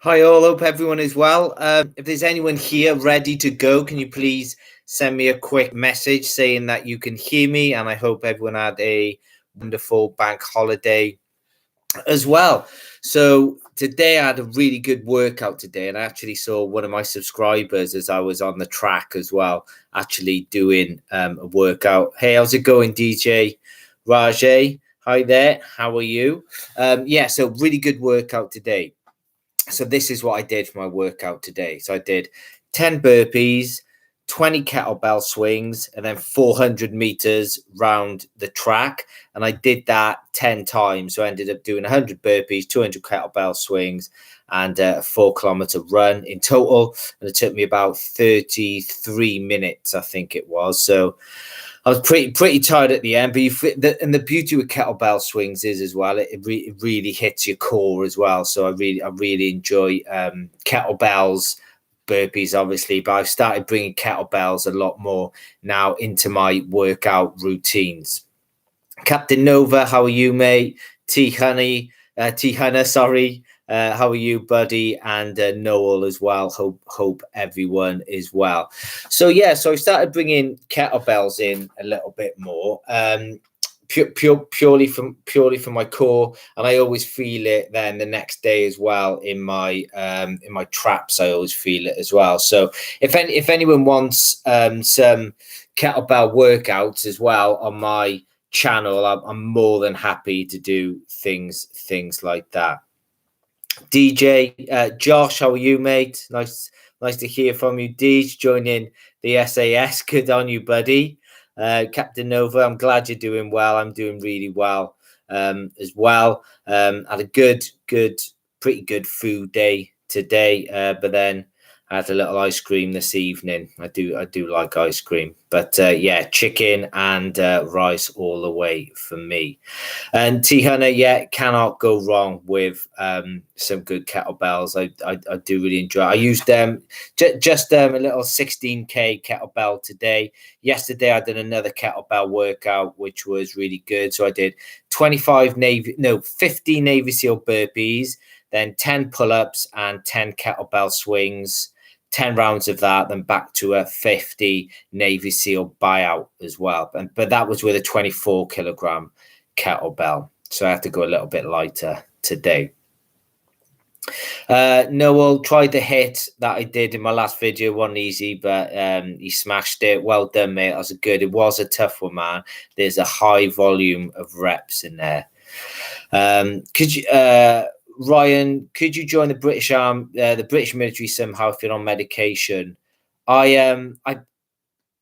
Hi all, hope everyone is well. If there's anyone here ready to go, can you please send me a quick message saying that you can hear me? And I hope everyone had a wonderful bank holiday as well. So today I had a really good workout today, and I actually saw one of my subscribers as I was on the track as well, actually doing a workout. Hey, how's it going, DJ Rajay? Hi there, how are you? So really good workout today. So this is what I did for my workout today. So I did 10 burpees, 20 kettlebell swings, and then 400 meters round the track. And I did that 10 times. So I ended up doing 100 burpees, 200 kettlebell swings, and a 4 kilometer run in total. And it took me about 33 minutes, I think it was. So I was pretty tired at the end, but and the beauty with kettlebell swings is as well, it really hits your core as well. So I really enjoy kettlebells, burpees, obviously, but I've started bringing kettlebells a lot more now into my workout routines. Captain Nova, how are you, mate? T Hunter, sorry. How are you, buddy? And Noel as well. Hope everyone is well. So I started bringing kettlebells in a little bit more. Purely from my core, and I always feel it then the next day as well in my traps. I always feel it as well. So if anyone wants some kettlebell workouts as well on my channel, I'm more than happy to do things like that. DJ Josh, how are you, mate? Nice to hear from you. Deej joining the SAS. Good on you, buddy. Captain Nova, I'm glad you're doing well. I'm doing really well as well. Had a pretty good food day today, but then I had a little ice cream this evening. I do like ice cream, but chicken and rice all the way for me. And T Hunter, cannot go wrong with some good kettlebells. I do really enjoy it. I used just a little 16K kettlebell today. Yesterday I did another kettlebell workout, which was really good. So I did 50 Navy SEAL burpees, then 10 pull-ups and 10 kettlebell swings. 10 rounds of that, then back to a 50 Navy SEAL buyout as well. But that was with a 24 kilogram kettlebell. So I have to go a little bit lighter today. Noel tried the hit that I did in my last video. Wasn't easy, but he smashed it. Well done, mate. That was good. It was a tough one, man. There's a high volume of reps in there. Ryan, could you join the British military somehow if you're on medication?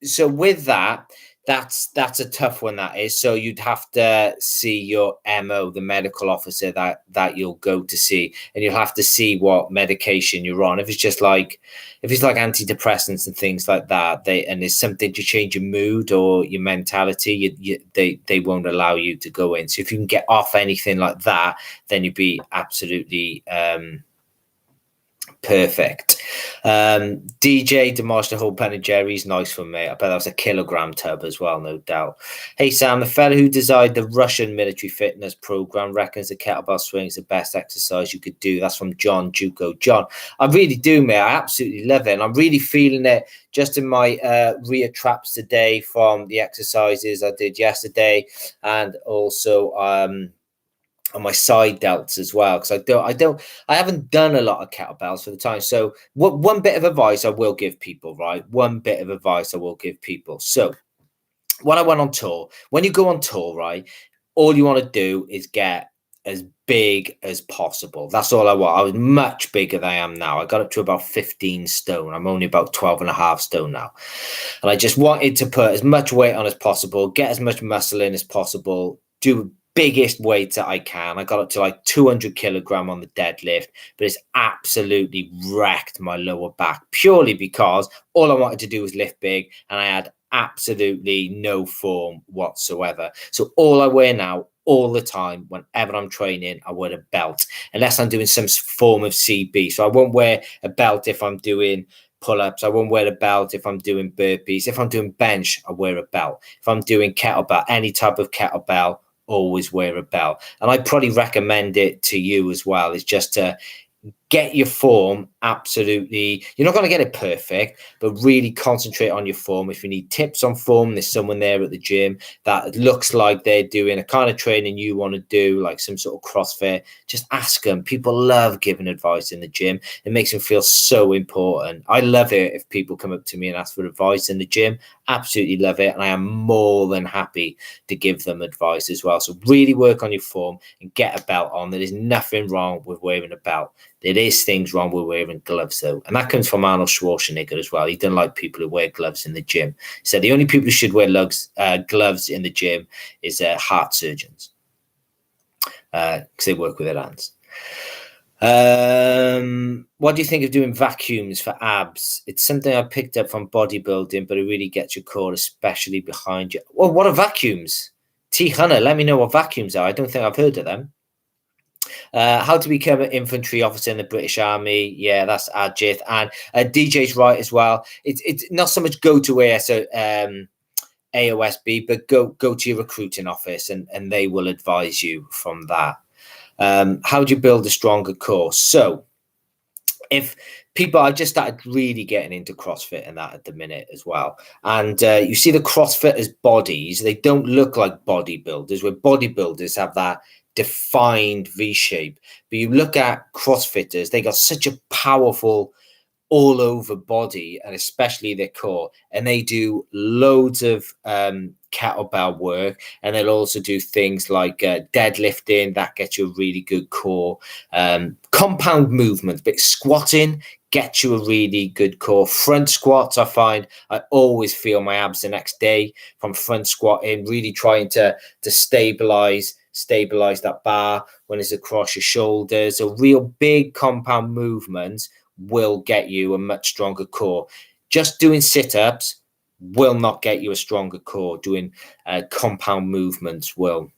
So with that, that's a tough one, that is. So you'd have to see your MO, the medical officer that you'll go to see, and you'll have to see what medication you're on. If it's like antidepressants and things like that, and there's something to change your mood or your mentality, they won't allow you to go in. So if you can get off anything like that, then you'd be absolutely perfect. DJ demolished a whole pen of Jerry's. Nice one, mate. I bet that was a kilogram tub as well, no doubt. Hey Sam, the fellow who designed the Russian military fitness program reckons the kettlebell swing is the best exercise you could do. That's from John Juco. John, I really do, mate. I absolutely love it, and I'm really feeling it just in my rear traps today from the exercises I did yesterday, and also on my side delts as well, because I haven't done a lot of kettlebells for the time. So one bit of advice I will give people, right? So when I went on tour, when you go on tour, right, all you want to do is get as big as possible. That's all I want. I was much bigger than I am now. I got up to about 15 stone. I'm only about 12 and a half stone now. And I just wanted to put as much weight on as possible, get as much muscle in as possible, do biggest weights that I can. I got up to like 200 kilogram on the deadlift, but it's absolutely wrecked my lower back purely because all I wanted to do was lift big, and I had absolutely no form whatsoever. So all I wear now, all the time, whenever I'm training, I wear a belt, unless I'm doing some form of CB. So I won't wear a belt if I'm doing pull-ups. I won't wear a belt if I'm doing burpees. If I'm doing bench, I wear a belt. If I'm doing kettlebell, any type of kettlebell, always wear a belt. And I probably recommend it to you as well, is just to get your form absolutely. You're not going to get it perfect, but really concentrate on your form. If you need tips on form, there's someone there at the gym that looks like they're doing a kind of training you want to do, like some sort of CrossFit. Just ask them. People love giving advice in the gym. It makes them feel so important. I love it if people come up to me and ask for advice in the gym. Absolutely love it. And I am more than happy to give them advice as well. So really work on your form and get a belt on. There is nothing wrong with wearing a belt. There is things wrong with wearing gloves, though. And that comes from Arnold Schwarzenegger as well. He doesn't like people who wear gloves in the gym. He said the only people who should wear gloves in the gym is heart surgeons, because they work with their hands. What do you think of doing vacuums for abs? It's something I picked up from bodybuilding, but it really gets your core, especially behind you. Well, what are vacuums? T. Hunter, let me know what vacuums are. I don't think I've heard of them. How to become an infantry officer in the British Army. Yeah, that's Adjutant. And DJ's right as well. It's not so much go to AOSB, but go to your recruiting office and they will advise you from that. How do you build a stronger core? So if people, I just started really getting into CrossFit and that at the minute as well. And you see the CrossFitters' bodies, they don't look like bodybuilders, where bodybuilders have that defined V shape. But you look at CrossFitters, they got such a powerful all over body, and especially their core, and they do loads of kettlebell work, and they'll also do things like deadlifting that gets you a really good core, compound movements, but squatting gets you a really good core. Front squats, I find I always feel my abs the next day from front squatting, really trying to stabilize that bar when it's across your shoulders. A real big compound movements will get you a much stronger core. Just doing sit-ups will not get you a stronger core. Doing compound movements will.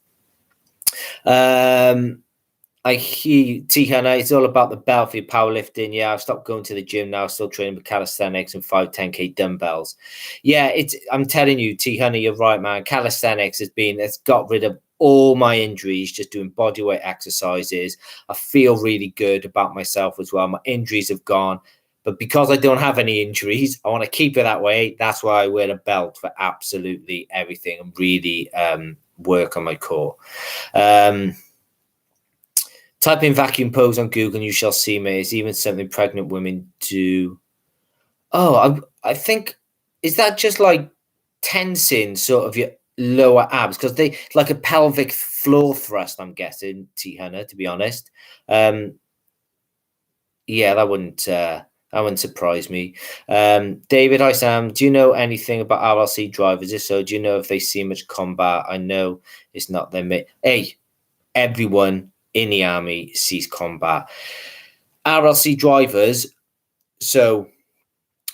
I hear you, T. Hannah. It's all about the belt for your powerlifting. Yeah, I've stopped going to the gym now. Still training with calisthenics and 5-10K dumbbells. Yeah, I'm telling you, T. Hannah, you're right, man. Calisthenics it's got rid of all my injuries just doing bodyweight exercises. I feel really good about myself as well. My injuries have gone, but because I don't have any injuries, I want to keep it that way. That's why I wear a belt for absolutely everything and really work on my core. Type in vacuum pose on Google and you shall see me. It's even something pregnant women do. Oh, I think, is that just like tensing sort of your lower abs? Because they like a pelvic floor thrust, I'm guessing, T. Hunter, to be honest. Yeah, that wouldn't surprise me. David, hi Sam. Do you know anything about RLC drivers? If so, do you know if they see much combat? I know it's not their mate. Hey, everyone in the army sees combat. RLC drivers, so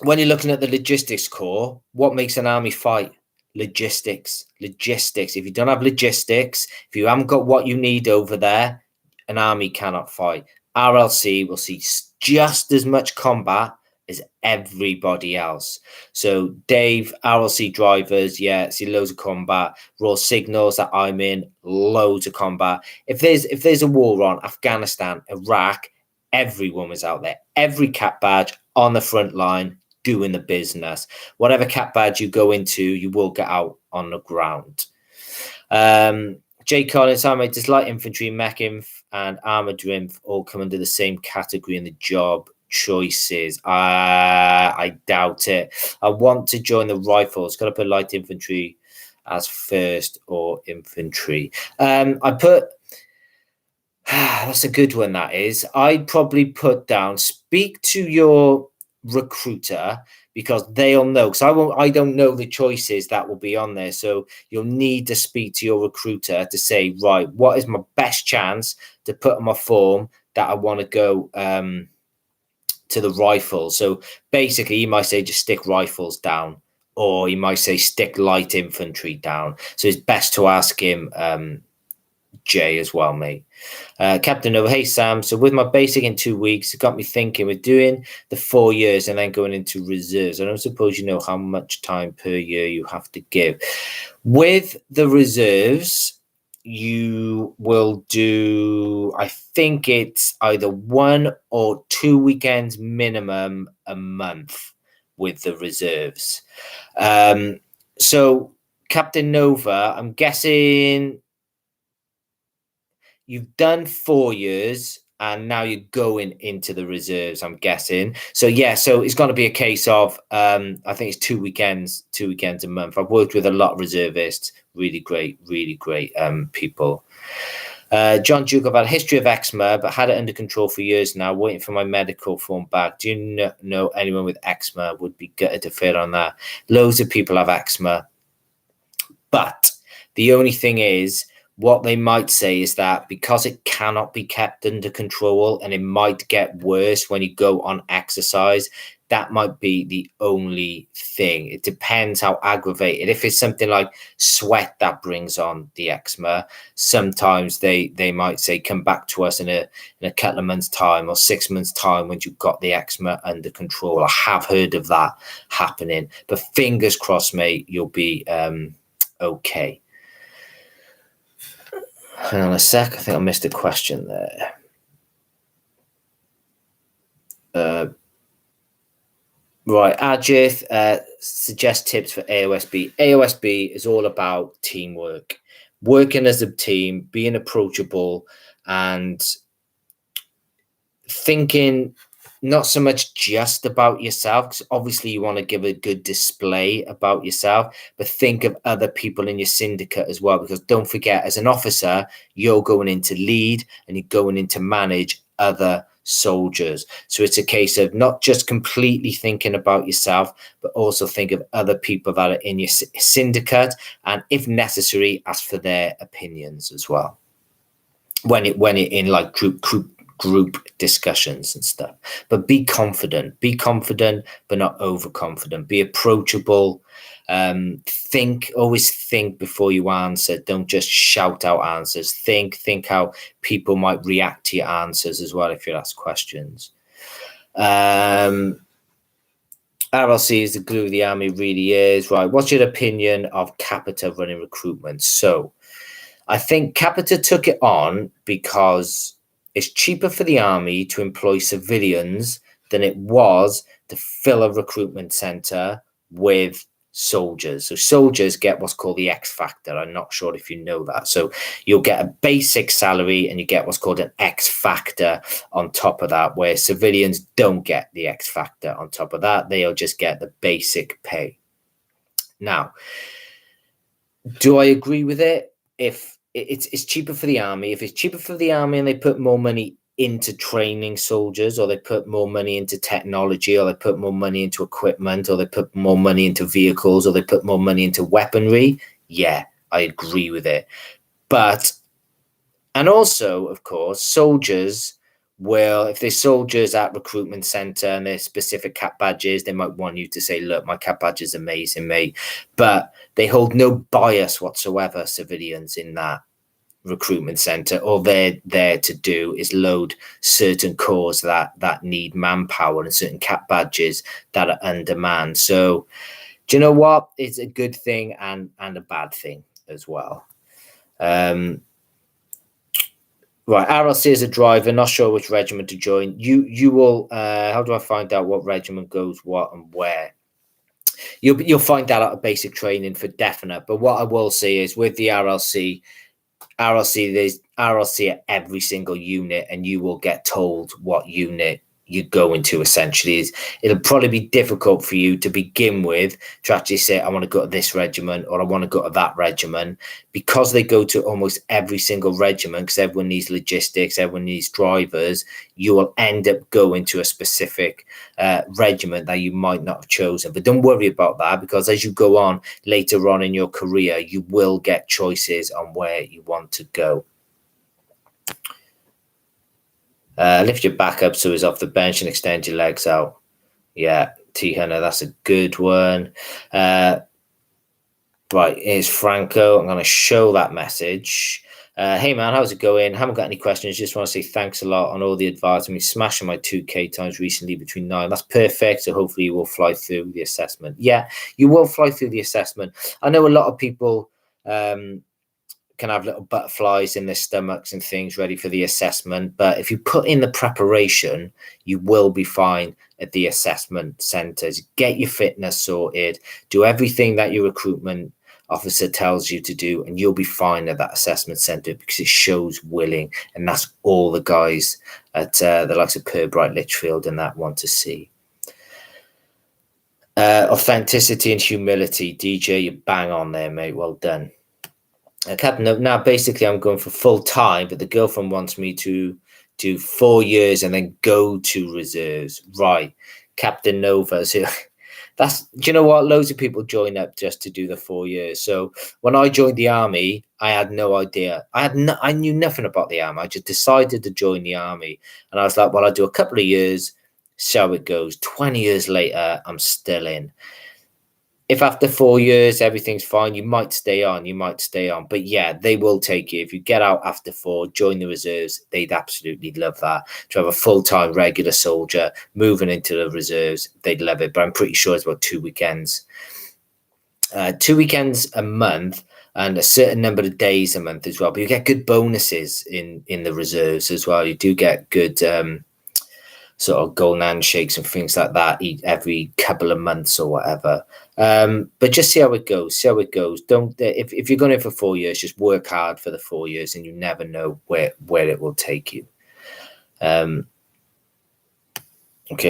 when you're looking at the logistics core, what makes an army fight? Logistics. If you don't have logistics, if you haven't got what you need over there, an army cannot fight. RLC will see just as much combat as everybody else. So Dave, RLC drivers, yeah, see loads of combat. Royal Signals that I'm in, loads of combat. If there's a war on Afghanistan, Iraq, everyone was out there. Every cap badge on the front line doing the business. Whatever cap badge you go into, you will get out on the ground. Jay Collins, does light infantry, mech inf, and armored inf all come under the same category in the job choices? I doubt it. I want to join the rifles. Got to put light infantry as first or infantry. I put that's a good one. That is, I'd probably put down speak to your recruiter because they'll know. Because I don't know the choices that will be on there. So you'll need to speak to your recruiter to say, right, what is my best chance to put on my form that I want to go to the rifles. So basically, you might say just stick rifles down, or you might say stick light infantry down. So it's best to ask him, Jay, as well, mate. Captain Nova, hey Sam. So with my basic in 2 weeks, it got me thinking. We're doing the 4 years and then going into reserves. I don't suppose you know how much time per year you have to give. With the reserves, you will do, I think it's either 1 or 2 weekends minimum a month with the reserves. So Captain Nova, I'm guessing you've done 4 years and now you're going into the reserves, I'm guessing. So yeah, so it's going to be a case of I think it's 2 weekends a month. I've worked with a lot of reservists, really great people. John Duke, I've had a history of eczema, but had it under control for years now, waiting for my medical form back. Do you know anyone with eczema? Would be gutted to fail on that. Loads of people have eczema, but the only thing is, what they might say is that because it cannot be kept under control and it might get worse when you go on exercise, that might be the only thing. It depends how aggravated. If it's something like sweat that brings on the eczema, sometimes they might say, come back to us in a couple of months' time or 6 months' time when you've got the eczema under control. I have heard of that happening, but fingers crossed, mate, you'll be okay. Hang on a sec. I think I missed a question there. Right, Ajith suggests tips for AOSB. AOSB is all about teamwork, working as a team, being approachable, and thinking not so much just about yourself, because obviously you want to give a good display about yourself, but think of other people in your syndicate as well, because don't forget, as an officer, you're going in to lead and you're going in to manage other soldiers. So it's a case of not just completely thinking about yourself, but also think of other people that are in your syndicate, and if necessary, ask for their opinions as well when it in like group discussions and stuff. But be confident, but not overconfident. Be approachable. Always think before you answer. Don't just shout out answers. Think how people might react to your answers as well if you ask questions. RLC is the glue of the army, really is. Right, what's your opinion of Capita running recruitment? So I think Capita took it on because it's cheaper for the army to employ civilians than it was to fill a recruitment center with soldiers. So soldiers get what's called the X factor. I'm not sure if you know that. So you'll get a basic salary and you get what's called an X factor on top of that, where civilians don't get the X factor on top of that. They'll just get the basic pay. Now, do I agree with it? If it's cheaper for the army, if it's cheaper for the army and they put more money into training soldiers, or they put more money into technology, or they put more money into equipment, or they put more money into vehicles, or they put more money into weaponry, yeah, I agree with it. But, and also, of course, soldiers will, if they're soldiers at recruitment center and they're specific cap badges, they might want you to say, look, my cap badge is amazing, mate. But they hold no bias whatsoever, civilians, in that recruitment center. All they're there to do is load certain corps that need manpower and certain cap badges that are undermanned. So do you know what? It's a good thing and a bad thing as well. Right, RLC is a driver, not sure which regiment to join. You will, how do I find out what regiment goes what and where? You'll find that out of basic training for definite. But what I will say is with the RLC, there's RLC at every single unit, and you will get told what unit you go into. Essentially, it'll probably be difficult for you to begin with to actually say, I want to go to this regiment or I want to go to that regiment, because they go to almost every single regiment, because everyone needs logistics, everyone needs drivers. You will end up going to a specific regiment that you might not have chosen. But don't worry about that, because as you go on later on in your career, you will get choices on where you want to go. Lift your back up so it's off the bench and extend your legs out. Yeah, T-Hunter, that's a good one. Right, here's Franco. I'm going to show that message. Hey, man, how's it going? Haven't got any questions. Just want to say thanks a lot on all the advice. I mean, smashing my 2K times recently between 9. That's perfect. So hopefully you will fly through the assessment. Yeah, you will fly through the assessment. I know a lot of people can have little butterflies in their stomachs and things ready for the assessment. But if you put in the preparation, you will be fine at the assessment centres. Get your fitness sorted, do everything that your recruitment officer tells you to do, and you'll be fine at that assessment centre because it shows willing, and that's all the guys at the likes of Pirbright, Litchfield and that want to see. Authenticity and humility. DJ, you bang on there, mate. Well done. Captain, now basically I'm going for full time, but the girlfriend wants me to do 4 years and then go to reserves. Right. Captain Nova. So that's, do you know what? Loads of people join up just to do the 4 years. So when I joined the army, I had no idea. I knew nothing about the army. I just decided to join the army. And I was like, well, I'll do a couple of years, see how it goes. 20 years later, I'm still in. If after 4 years everything's fine, you might stay on. But yeah, they will take you. If you get out after 4, join the reserves, they'd absolutely love that. To have a full-time regular soldier moving into the reserves, they'd love it. But I'm pretty sure it's about 2 weekends. 2 weekends a month and a certain number of days a month as well. But you get good bonuses in the reserves as well. You do get good sort of golden handshakes and things like that every couple of months or whatever. But just see how it goes. Don't if you're going in for 4 years, just work hard for the 4 years, and you never know where it will take you. Okay,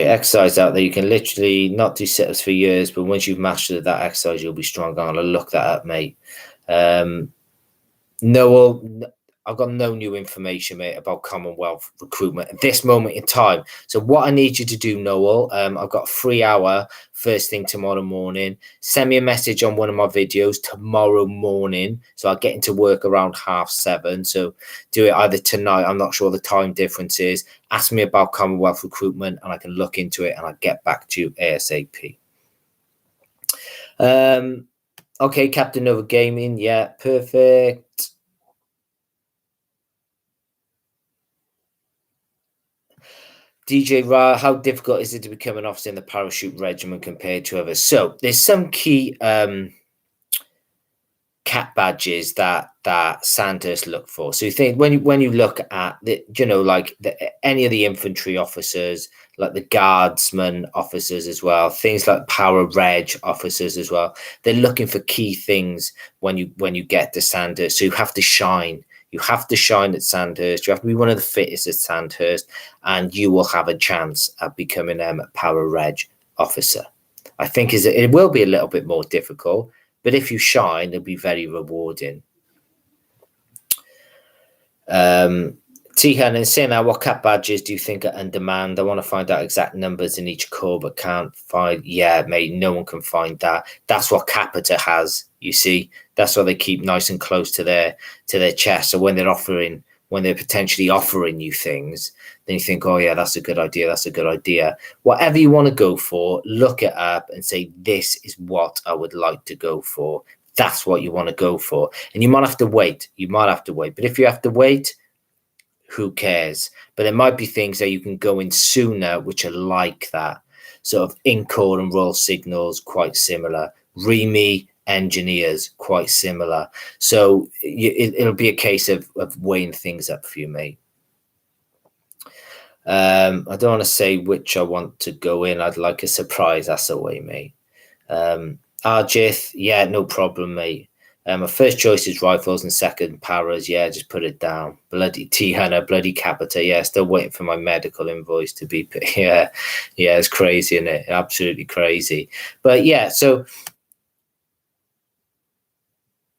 exercise out there. You can literally not do sit-ups for years, but once you've mastered that exercise, you'll be strong. I'm gonna look that up, mate. Noel, I've got no new information, mate, about Commonwealth recruitment at this moment in time. So what I need you to do, Noel, I've got a free hour first thing tomorrow morning. Send me a message on one of my videos tomorrow morning. So I'll get into work around 7:30. So do it either tonight. I'm not sure the time difference is. Ask me about Commonwealth recruitment and I can look into it and I'll get back to you ASAP. Okay, Captain Nova Gaming. Yeah, perfect. DJ Ra, how difficult is it to become an officer in the parachute regiment compared to others? So there's some key cap badges that Sandhurst look for. So you think when you look at the, any of the infantry officers, like the guardsmen officers as well, things like para reg officers as well, they're looking for key things when you get to Sandhurst. So you have to shine. You have to shine at Sandhurst. You have to be one of the fittest at Sandhurst, and you will have a chance at becoming a para reg officer. I think it will be a little bit more difficult, but if you shine, it'll be very rewarding. Tihan, and saying now, what cap badges do you think are in demand? I want to find out exact numbers in each corps, but can't find. Yeah, mate, no one can find that. That's what Capita has. You see, that's why they keep nice and close to their chest. So when they're potentially offering you things, then you think, oh yeah, that's a good idea. That's a good idea. Whatever you want to go for, look it up and say, this is what I would like to go for. That's what you want to go for. And you might have to wait. But if you have to wait, who cares? But there might be things that you can go in sooner, which are like that. Sort of INCOR and Royal Signals, quite similar. REME engineers, quite similar. So it'll be a case of weighing things up for you, mate. I don't want to say which I want to go in. I'd like a surprise. That's away, mate. Arjith, yeah, no problem, mate. My first choice is rifles and second paras. Yeah, just put it down. Bloody T-Hunter, bloody Capita. Yeah, still waiting for my medical invoice to be put. Yeah, it's crazy, isn't it? Absolutely crazy. But yeah, so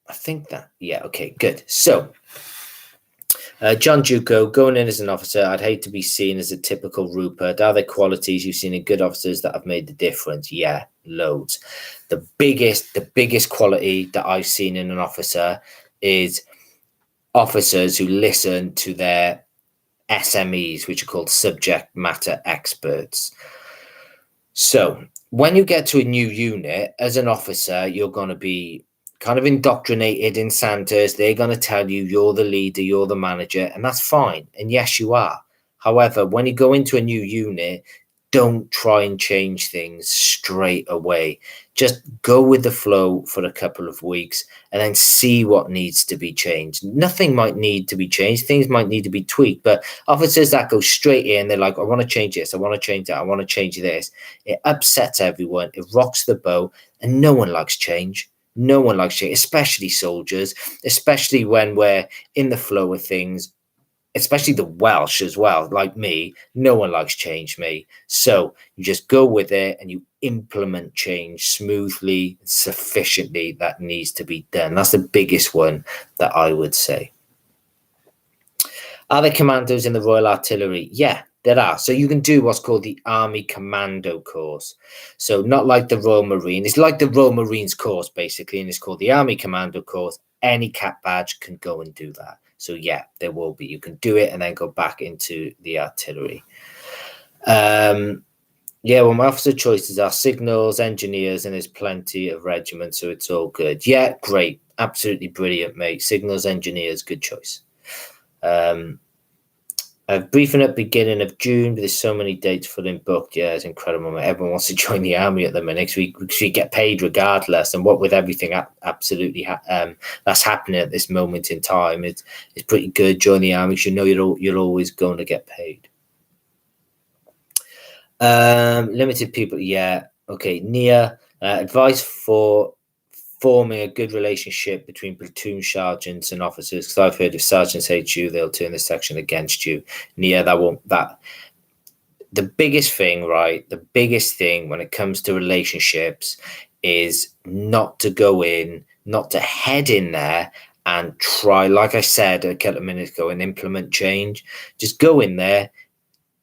I think that, yeah, okay, good. So John Juco, going in as an officer, I'd hate to be seen as a typical Rupert. Are there qualities you've seen in good officers that have made the difference? Yeah, loads. The biggest quality that I've seen in an officer is officers who listen to their SMEs, which are called subject matter experts. So when you get to a new unit, as an officer, you're going to be kind of indoctrinated in Sandhurst. They're going to tell you you're the leader, you're the manager, and that's fine. And yes, you are. However, when you go into a new unit, don't try and change things straight away. Just go with the flow for a couple of weeks and then see what needs to be changed. Nothing might need to be changed. Things might need to be tweaked, but officers that go straight in, they're like, I want to change this. I want to change that. I want to change this. It upsets everyone. It rocks the boat, and no one likes change. No one likes change, especially soldiers, especially when we're in the flow of things, especially the Welsh as well, like me. No one likes change, me. So you just go with it and you implement change smoothly, sufficiently that needs to be done. That's the biggest one that I would say. Are there commandos in the Royal Artillery? Yeah, there are. So you can do what's called the Army Commando course. So not like the Royal Marine. It's like the Royal Marines course, basically, and it's called the Army Commando course. Any cap badge can go and do that. So yeah, there will be. You can do it and then go back into the artillery. Yeah, well, my officer choices are signals, engineers, and there's plenty of regiments, so it's all good. Yeah, great. Absolutely brilliant, mate. Signals, engineers, good choice. A briefing at beginning of June, but there's so many dates fully booked. Yeah, it's incredible, mate. Everyone wants to join the army at the minute because we get paid regardless. And what with everything absolutely that's happening at this moment in time, it's pretty good. Join the army because you know you're always going to get paid. Limited people, yeah. Okay, Nia, advice for forming a good relationship between platoon sergeants and officers, because I've heard if sergeants hate you, they'll turn the section against you. Nia, the biggest thing, right? The biggest thing when it comes to relationships is not to go in, not to head in there and try, like I said a couple of minutes ago, and implement change. Just go in there,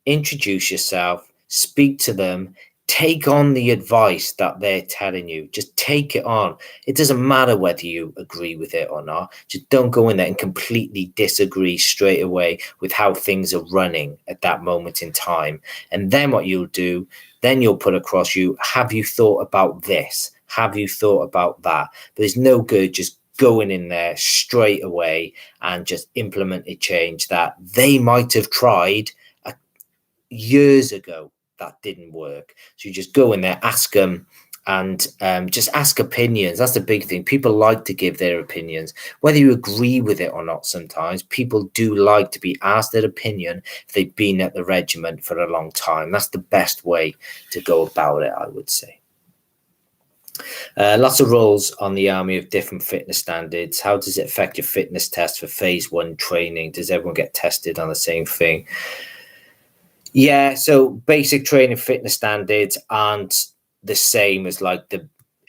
introduce yourself, speak to them, take on the advice that they're telling you. Just take it on. It doesn't matter whether you agree with it or not. Just don't go in there and completely disagree straight away with how things are running at that moment in time. And then what you'll do, then you'll put across have you thought about this? Have you thought about that? But there's no good just going in there straight away and just implement a change that they might have tried years ago that didn't work. So you just go in there, ask them, and just ask opinions. That's the big thing. People like to give their opinions, whether you agree with it or not. Sometimes people do like to be asked their opinion if they've been at the regiment for a long time. That's the best way to go about it, I would say. Lots of roles on the army of different fitness standards. How does it affect your fitness test for phase 1 training? Does everyone get tested on the same thing? Yeah, so basic training fitness standards aren't the same as like the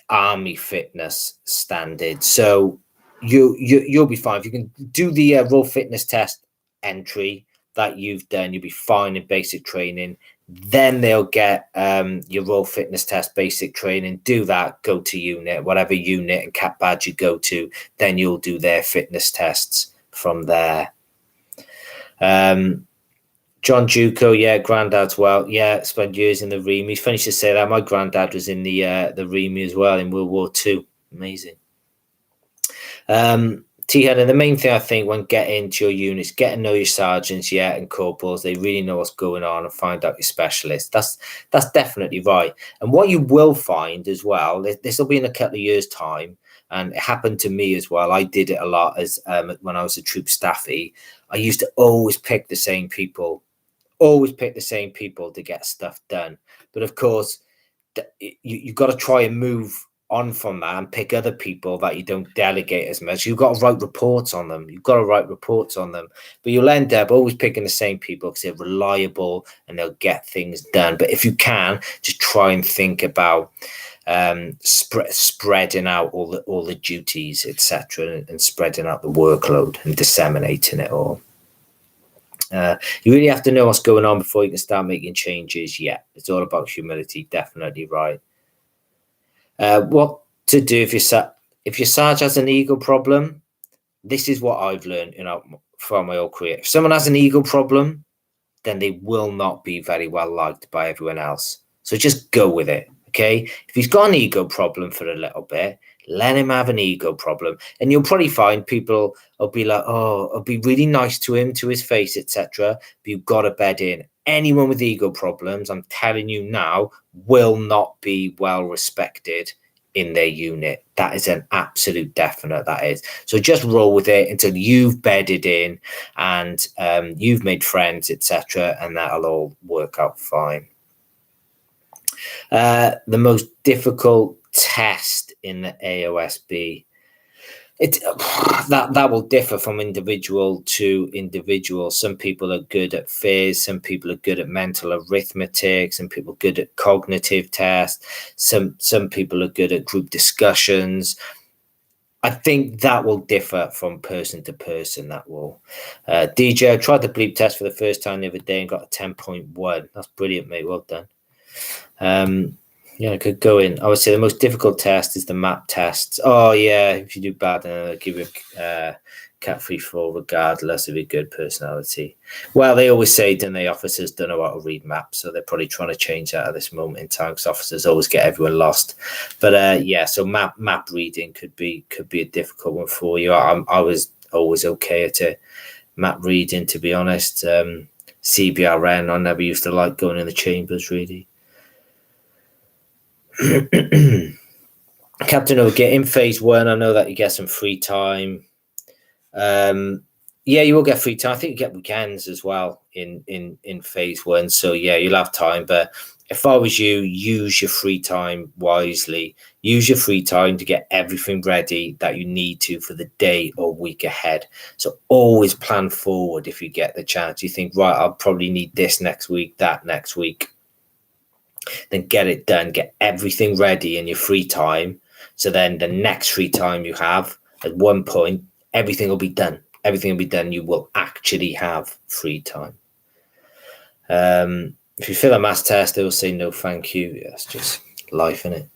army fitness standards. So you'll be fine if you can do the raw fitness test entry that you've done. You'll be fine in basic training. Then they'll get your raw fitness test basic training. Do that. Go to unit, whatever unit and cap badge you go to. Then you'll do their fitness tests from there. John Juco, yeah, granddad's well, yeah, spent years in the Remy. It's funny to say that. My granddad was in the Remy as well in World War II. Amazing. T-Head, the main thing I think when getting to your units, get to know your sergeants, yeah, and corporals. They really know what's going on and find out your specialists. That's definitely right. And what you will find as well, this will be in a couple of years' time, and it happened to me as well. I did it a lot as when I was a troop staffy. I used to always pick the same people to get stuff done. But of course, you've got to try and move on from that and pick other people that you don't delegate as much. You've got to write reports on them. But you'll end up always picking the same people because they're reliable and they'll get things done. But if you can, just try and think about spreading out all the duties, etc., and spreading out the workload and disseminating it all. You really have to know what's going on before you can start making changes. Yeah, it's all about humility. Definitely right. What to do if your Sarge has an ego problem? This is what I've learned, from my old career. If someone has an ego problem, then they will not be very well liked by everyone else. So just go with it. Okay. If he's got an ego problem for a little bit, let him have an ego problem. And you'll probably find people will be like, oh, I'll be really nice to him, to his face, etc. But you've got to bed in. Anyone with ego problems, I'm telling you now, will not be well respected in their unit. That is an absolute definite, that is. So just roll with it until you've bedded in and you've made friends, etc., and that'll all work out fine. The most difficult test in the AOSB, that will differ from individual to individual. Some people are good at phys, some people are good at mental arithmetic, some people are good at cognitive tests, some people are good at group discussions. I think that will differ from person to person. That will. DJ, I tried the bleep test for the first time the other day and got a 10.1. That's brilliant, mate. Well done. Yeah, I could go in. I would say the most difficult test is the map tests. Oh, yeah, if you do bad, then they'll give you a cat free fall regardless of your good personality. Well, they always say, don't they, officers don't know how to read maps, so they're probably trying to change that at this moment in time because officers always get everyone lost. But yeah, so map reading could be a difficult one for you. I was always okay at it. Map reading, to be honest. CBRN, I never used to like going in the chambers, really. Captain O'Gate, in phase 1, I know that you get some free time. Yeah, you will get free time. I think you get weekends as well in phase 1. So yeah, you'll have time. But if I was you, use your free time wisely. Use your free time to get everything ready that you need to for the day or week ahead. So always plan forward if you get the chance. You think, right, I'll probably need this next week, that next week. Then get it done, get everything ready in your free time. So then the next free time you have, at one point, everything will be done. Everything will be done. You will actually have free time. If you fail a maths test, they will say no, thank you. That's just life, isn't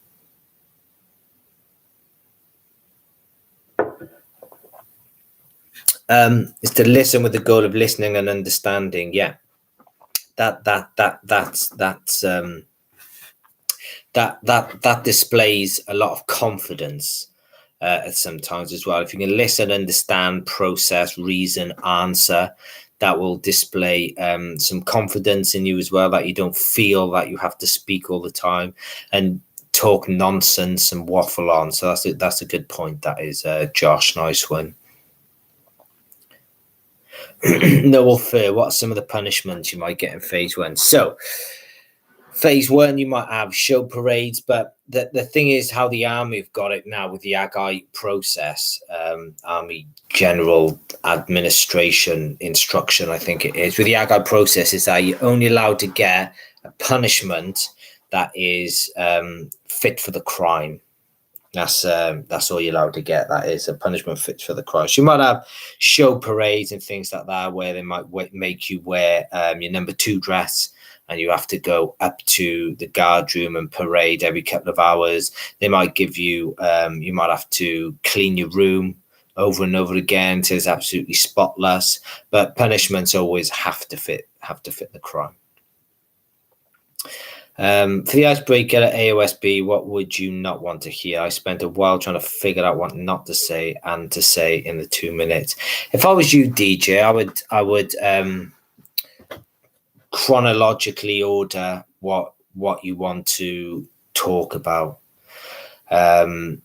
it? Is to listen with the goal of listening and understanding. Yeah, that displays a lot of confidence sometimes as well. If you can listen, understand, process, reason, answer, that will display some confidence in you as well, that you don't feel that you have to speak all the time and talk nonsense and waffle on. So that's a good point. That is, Josh, nice one. Noel Fair, what are some of the punishments you might get in phase 1? So phase 1, you might have show parades, but the thing is how the army have got it now with the AGI process, Army General Administration Instruction, I think it is. With the AGI process is that you're only allowed to get a punishment that is fit for the crime. That's all you're allowed to get. That is a punishment fit for the crime. So you might have show parades and things like that where they might make you wear your number 2 dress, and you have to go up to the guard room and parade every couple of hours. They might give you, you might have to clean your room over and over again until it's absolutely spotless. But punishments always have to fit the crime. For the icebreaker at AOSB, what would you not want to hear? I spent a while trying to figure out what not to say and to say in the 2 minutes. If I was you, DJ, I would chronologically order what you want to talk about. To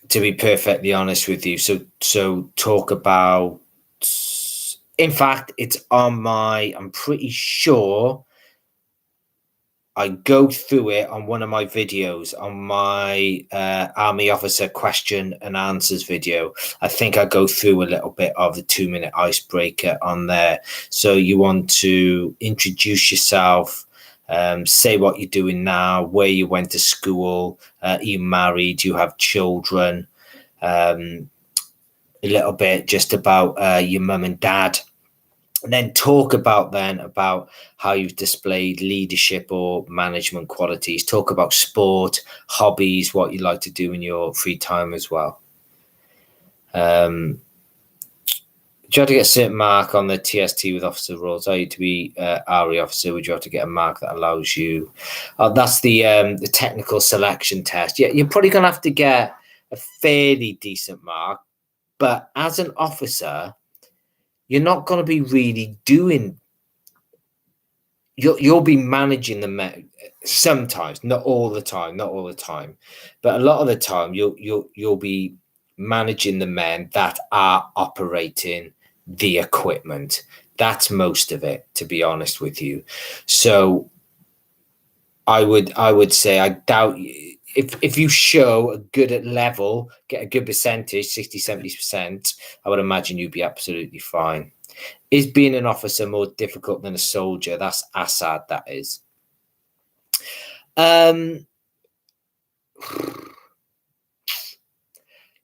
be perfectly honest with you, so talk about. In fact, it's on my. I'm pretty sure I go through it on one of my videos, on my Army Officer question and answers video. I think I go through a little bit of the 2-minute icebreaker on there. So you want to introduce yourself, say what you're doing now, where you went to school, are you married, you have children, a little bit just about your mum and dad. And then talk about how you've displayed leadership or management qualities. Talk about sport, hobbies, what you like to do in your free time as well. Do you have to get a certain mark on the TST with officer roles? Are you to be RE officer? Would you have to get a mark that allows you? That's the technical selection test. Yeah, you're probably going to have to get a fairly decent mark. But as an officer, you're not going to be really doing you'll be managing the men sometimes, not all the time, but a lot of the time you'll be managing the men that are operating the equipment. That's most of it, to be honest with you. So I would say I doubt if you show a good at level, get a good percentage, 60-70%, I would imagine you'd be absolutely fine. Is being an officer more difficult than a soldier? That's Assad, that is.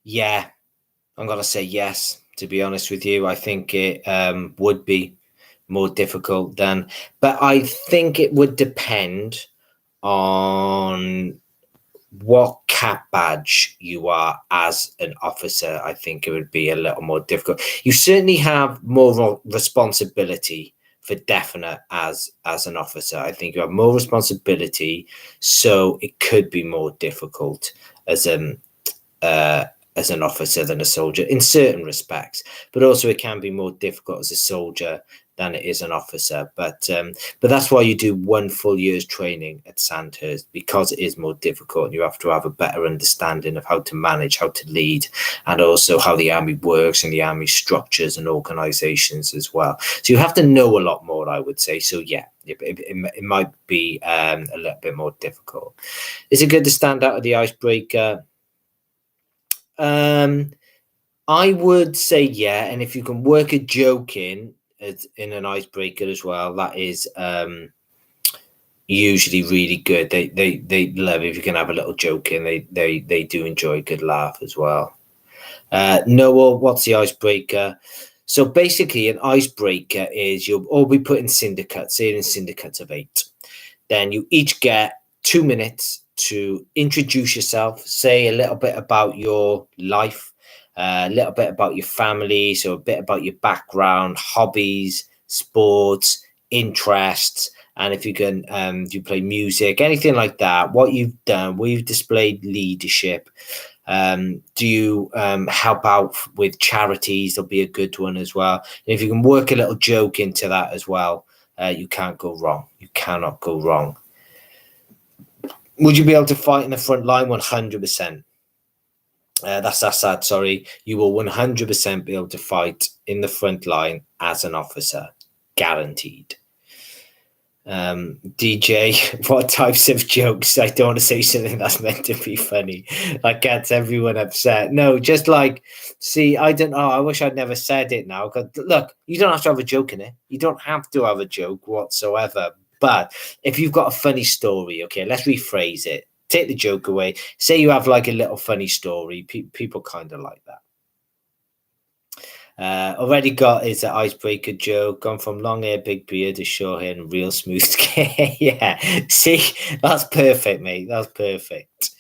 Yeah, I'm going to say yes, to be honest with you. I think it would be more difficult than, but I think it would depend on what cap badge you are as an officer. I think it would be a little more difficult. You certainly have more responsibility for definite as an officer. I think you have more responsibility, so it could be more difficult as an officer than a soldier in certain respects, but also it can be more difficult as a soldier than it is an officer. But that's why you do 1 full year's training at Sandhurst, because it is more difficult and you have to have a better understanding of how to manage, how to lead, and also how the army works and the army structures and organizations as well. So you have to know a lot more, I would say. So yeah, it might be a little bit more difficult. Is it good to stand out of the icebreaker? I would say yeah, and if you can work a joke in an icebreaker as well, that is usually really good. They love it if you can have a little joke in. They do enjoy a good laugh as well. Noah, what's the icebreaker? So basically, an icebreaker is you'll all be put in syndicates, say in syndicates of 8. Then you each get 2 minutes to introduce yourself, say a little bit about your life, a little bit about your family, so a bit about your background, hobbies, sports, interests, and if you can, do you play music, anything like that, what you've done, where you've displayed leadership. Do you help out with charities? There'll be a good one as well. And if you can work a little joke into that as well, you can't go wrong. You cannot go wrong. Would you be able to fight in the front line? 100%. That's Assad, sorry. You will 100% be able to fight in the front line as an officer. Guaranteed. DJ, what types of jokes? I don't want to say something that's meant to be funny. That gets everyone upset. No, just like, see, I don't know. I wish I'd never said it now. Look, you don't have to have a joke in it. You don't have to have a joke whatsoever. But if you've got a funny story, okay, let's rephrase it. Take the joke away. Say you have like a little funny story. People kind of like that. Already got is an icebreaker joke. Gone from long hair, big beard to short hair and real smooth skin. Yeah, see, that's perfect, mate. That's perfect.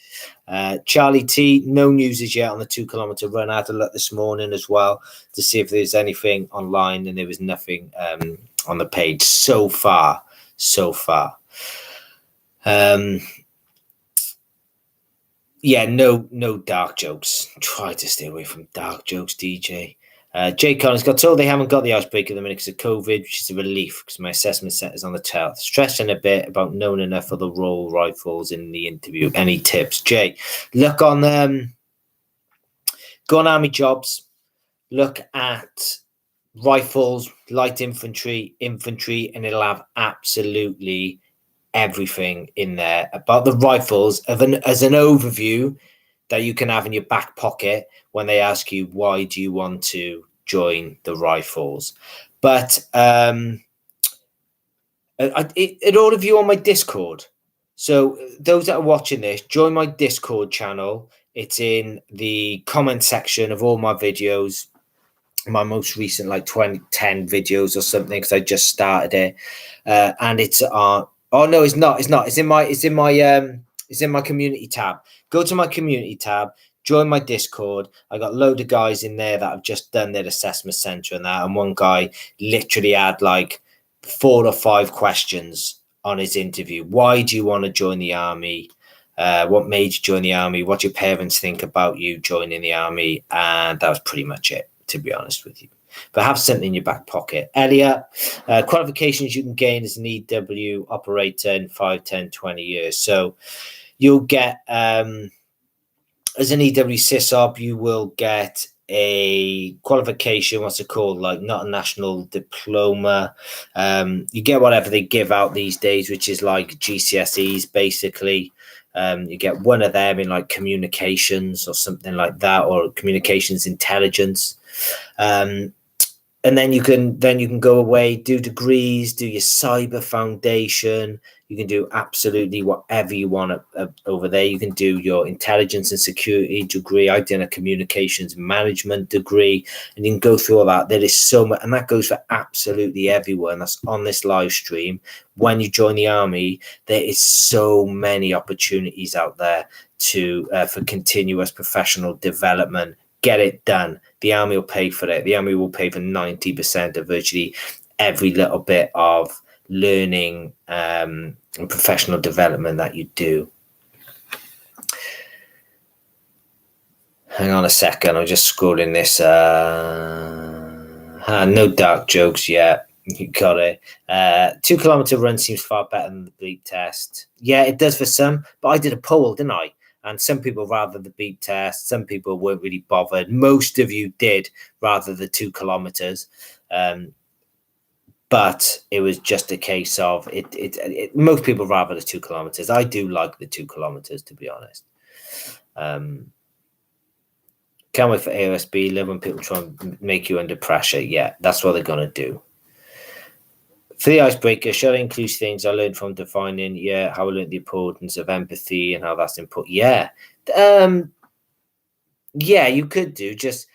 Charlie T, no news as yet on the 2 kilometer run. I had to look this morning as well to see if there's anything online, and there was nothing on the page so far. Yeah, no dark jokes. Try to stay away from dark jokes, DJ. Jay Collins got told they haven't got the icebreaker at the minute because of COVID, which is a relief because my assessment center's on the tail. Stressing a bit about knowing enough of the roll rifles in the interview. Any tips? Jay, look on go on Army Jobs, look at rifles, light infantry, and it'll have absolutely everything in there about the rifles as an overview that you can have in your back pocket when they ask you why do you want to join the rifles. But it all of you on my Discord. So those that are watching this, join my Discord channel. It's in the comment section of all my videos. My most recent like 10 videos or something, because I just started it, and it's on. Oh no, it's not. It's in my community tab. Go to my community tab. Join my Discord. I got a load of guys in there that have just done their assessment center and that. And one guy literally had like 4 or 5 questions on his interview. Why do you want to join the army? What made you join the army? What your parents think about you joining the army? And that was pretty much it, to be honest with you. but have something in your back pocket. Elliot, qualifications you can gain as an EW operator in 5, 10, 20 years. So you'll get, as an EW SysOp, you will get a qualification, what's it called? Like not a national diploma. You get whatever they give out these days, which is like GCSEs, basically. You get one of them in like communications or something like that, or communications intelligence. And then you can go away, do degrees, do your cyber foundation. You can do absolutely whatever you want over there. You can do your intelligence and security degree. I've done a communications management degree, and you can go through all that. There is so much, and that goes for absolutely everyone that's on this live stream. When you join the army, there is so many opportunities out there for continuous professional development. Get it done. The army will pay for it. The army will pay for 90% of virtually every little bit of learning and professional development that you do. Hang on a second. I'm just scrolling this. No dark jokes yet. You got it. 2 kilometer run seems far better than the bleep test. Yeah, it does for some, but I did a poll, didn't I? And some people rather the beep test. Some people weren't really bothered. Most of you did rather the 2 kilometers. But it was just a case of it. Most people rather the 2 kilometers. I do like the 2 kilometers, to be honest. Can't wait for AOSB. Love when people try and make you under pressure. Yeah, that's what they're going to do. For the icebreaker, shall I include things I learned from defining, how I learned the importance of empathy and how that's important? Yeah. You could do just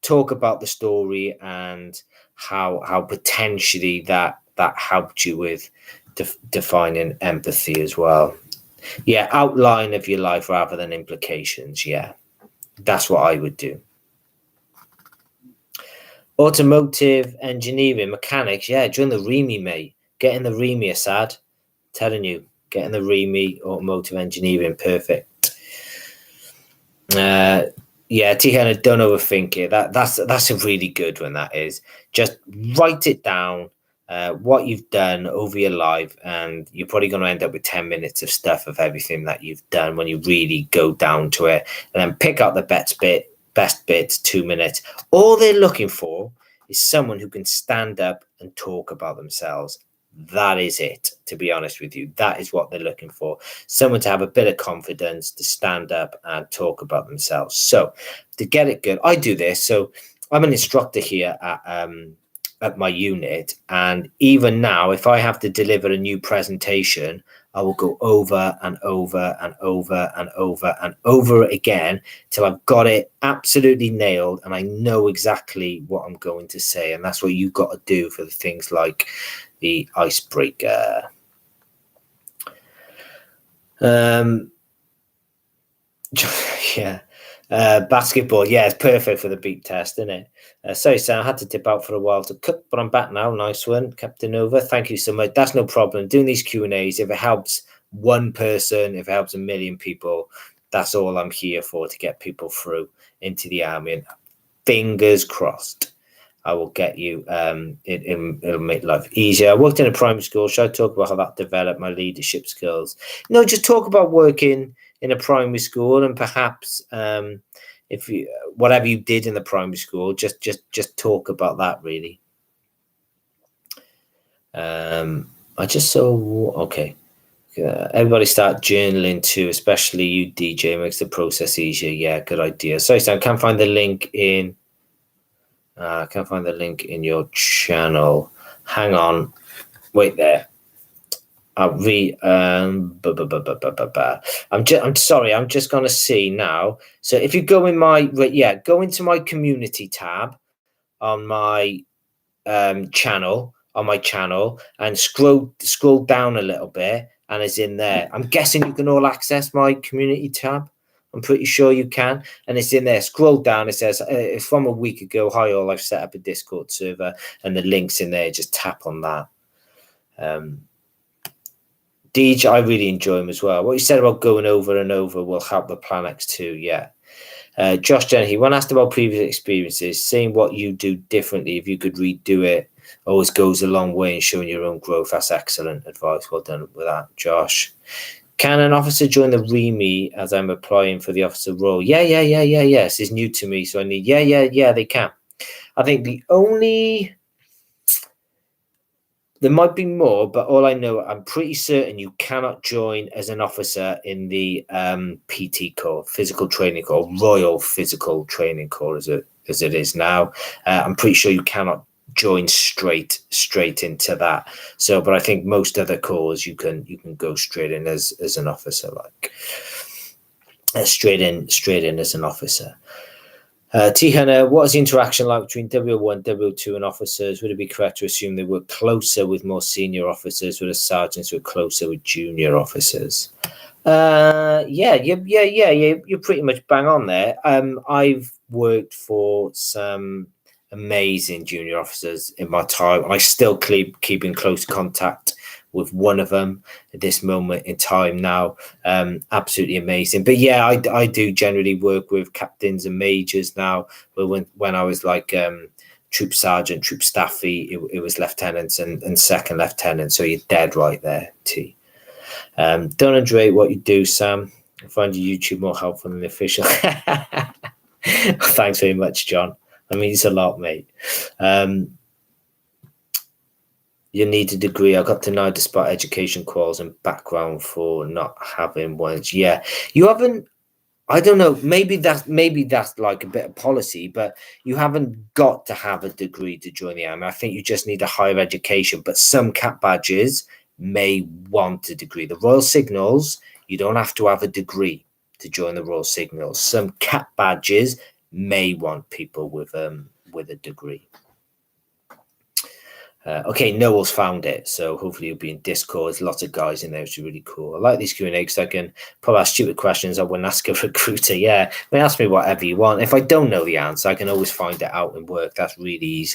talk about the story and how potentially that helped you with defining empathy as well. Yeah, outline of your life rather than implications. Yeah, that's what I would do. Automotive engineering, mechanics. Yeah, join the REME, mate. Get in the REME, Assad. Telling you, get in the REME, automotive engineering. Perfect. Tiana, don't overthink it. That's a really good one. That is. Just write it down. What you've done over your life, and you're probably going to end up with 10 minutes of stuff of everything that you've done when you really go down to it, and then pick out the best bits, 2 minutes. All they're looking for is someone who can stand up and talk about themselves. That is it, to be honest with you. That is what they're looking for. Someone to have a bit of confidence, to stand up and talk about themselves. So to get it good, I do this. So I'm an instructor here at my unit, and even now, if I have to deliver a new presentation, I will go over and over and over and over and over it again till I've got it absolutely nailed and I know exactly what I'm going to say. And that's what you've got to do for the things like the icebreaker. Basketball, it's perfect for the beep test, isn't it? Sorry, Sam, I had to dip out for a while to cook, but I'm back now. Nice one, Captain Nova. Thank you so much. That's no problem. Doing these Q&As, if it helps one person, if it helps a million people, that's all I'm here for, to get people through into the army. And fingers crossed, I will get you. It'll make life easier. I worked in a primary school. Should I talk about how that developed my leadership skills? No, just talk about working in a primary school, and perhaps if you whatever you did in the primary school, just talk about that, really. I just saw everybody start journaling too, especially you, DJ. Makes the process easier. Yeah, good idea. Sorry, Sam, can't find the link in your channel. Hang on, wait there. I'm sorry. I'm just gonna see now. So if you go in go into my community tab on my channel, and scroll down a little bit, and it's in there. I'm guessing you can all access my community tab. I'm pretty sure you can, and it's in there. Scroll down. It says it's from a week ago. Hi all. I've set up a Discord server, and the link's in there. Just tap on that. Deej, I really enjoy them as well. What you said about going over and over will help the Planex too. Yeah. Josh Jenny, when asked about previous experiences, saying what you do differently, if you could redo it, always goes a long way in showing your own growth. That's excellent advice. Well done with that, Josh. Can an officer join the REME as I'm applying for the officer role? Yes, it's new to me, so I need, they can. I think there might be more, but all I know, I'm pretty certain you cannot join as an officer in the PT Corps, Physical Training Corps, Royal Physical Training Corps, as it is now. I'm pretty sure you cannot join straight into that. So, but I think most other corps you can go straight in as an officer, like straight in as an officer. T. Hunter, what is the interaction like between W1, W2 and officers? Would it be correct to assume they work closer with more senior officers, with the sergeants who are closer with junior officers? You're pretty much bang on there. I've worked for some amazing junior officers in my time. I still keep in close contact with one of them at this moment in time now. Absolutely amazing. But yeah, I do generally work with captains and majors now. But when I was like troop sergeant, troop staffy, it was lieutenants and second lieutenant. So you're dead right there, T. Don't underrate what you do, Sam. I find your YouTube more helpful than the official. Thanks very much, John. That means a lot, mate. You need a degree. I got denied despite education quals and background for not having one. Yeah, you haven't. I don't know. Maybe that's like a bit of policy, but you haven't got to have a degree to join the army. I think you just need a higher education. But some cap badges may want a degree. The Royal Signals, you don't have to have a degree to join the Royal Signals. Some cap badges may want people with a degree. Okay, Noel's found it, so hopefully you'll be in Discord. There's lots of guys in there, which is really cool. I like these Q&A because I can probably ask stupid questions I wouldn't ask a recruiter. Yeah, I mean, ask me whatever you want. If I don't know the answer, I can always find it out in work. That's really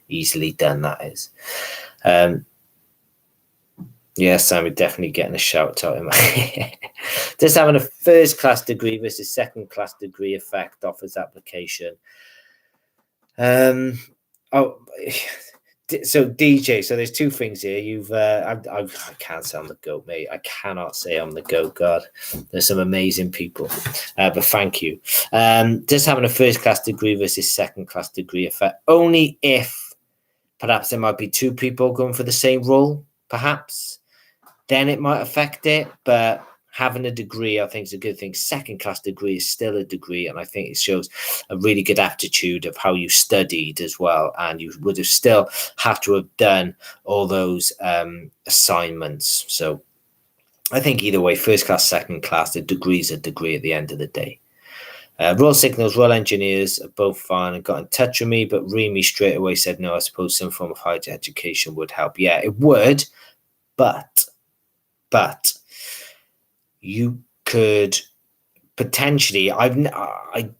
easily done, that is. Yeah, Sam, we're definitely getting a shout out. Does having a first-class degree versus second-class degree affect offers application? So DJ, so there's two things here. I can't say I'm the GOAT, mate. I cannot say I'm the GOAT. God, there's some amazing people, but thank you. Does having a first class degree versus second class degree affect? Only if perhaps there might be two people going for the same role, perhaps then it might affect it. But having a degree, I think, is a good thing. Second class degree is still a degree, and I think it shows a really good aptitude of how you studied as well, and you would have still have to have done all those assignments. So I think either way, first class, second class, the degree is a degree at the end of the day. Royal Signals, Royal Engineers are both fine and got in touch with me, but Remy straight away said no. I suppose some form of higher education would help. Yeah, it would, but you could potentially, I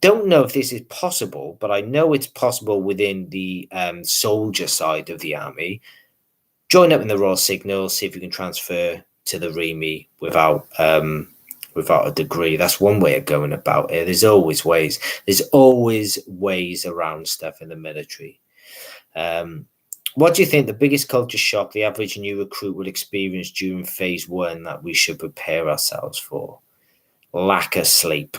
don't know if this is possible, but I know it's possible within the soldier side of the army. Join up in the Royal Signals, see if you can transfer to the REME without a degree. That's one way of going about it. There's always ways. There's always ways around stuff in the military. What do you think the biggest culture shock the average new recruit will experience during phase one that we should prepare ourselves for? Lack of sleep.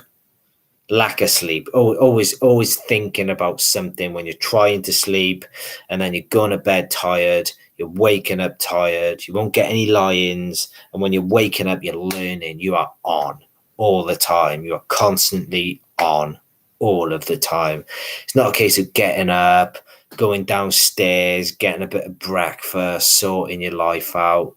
Always thinking about something when you're trying to sleep, and then you're going to bed tired, you're waking up tired, you won't get any lie-ins, and when you're waking up, you're learning. You are on all the time. You are constantly on all of the time. It's not a case of getting up, going downstairs, getting a bit of breakfast, sorting your life out.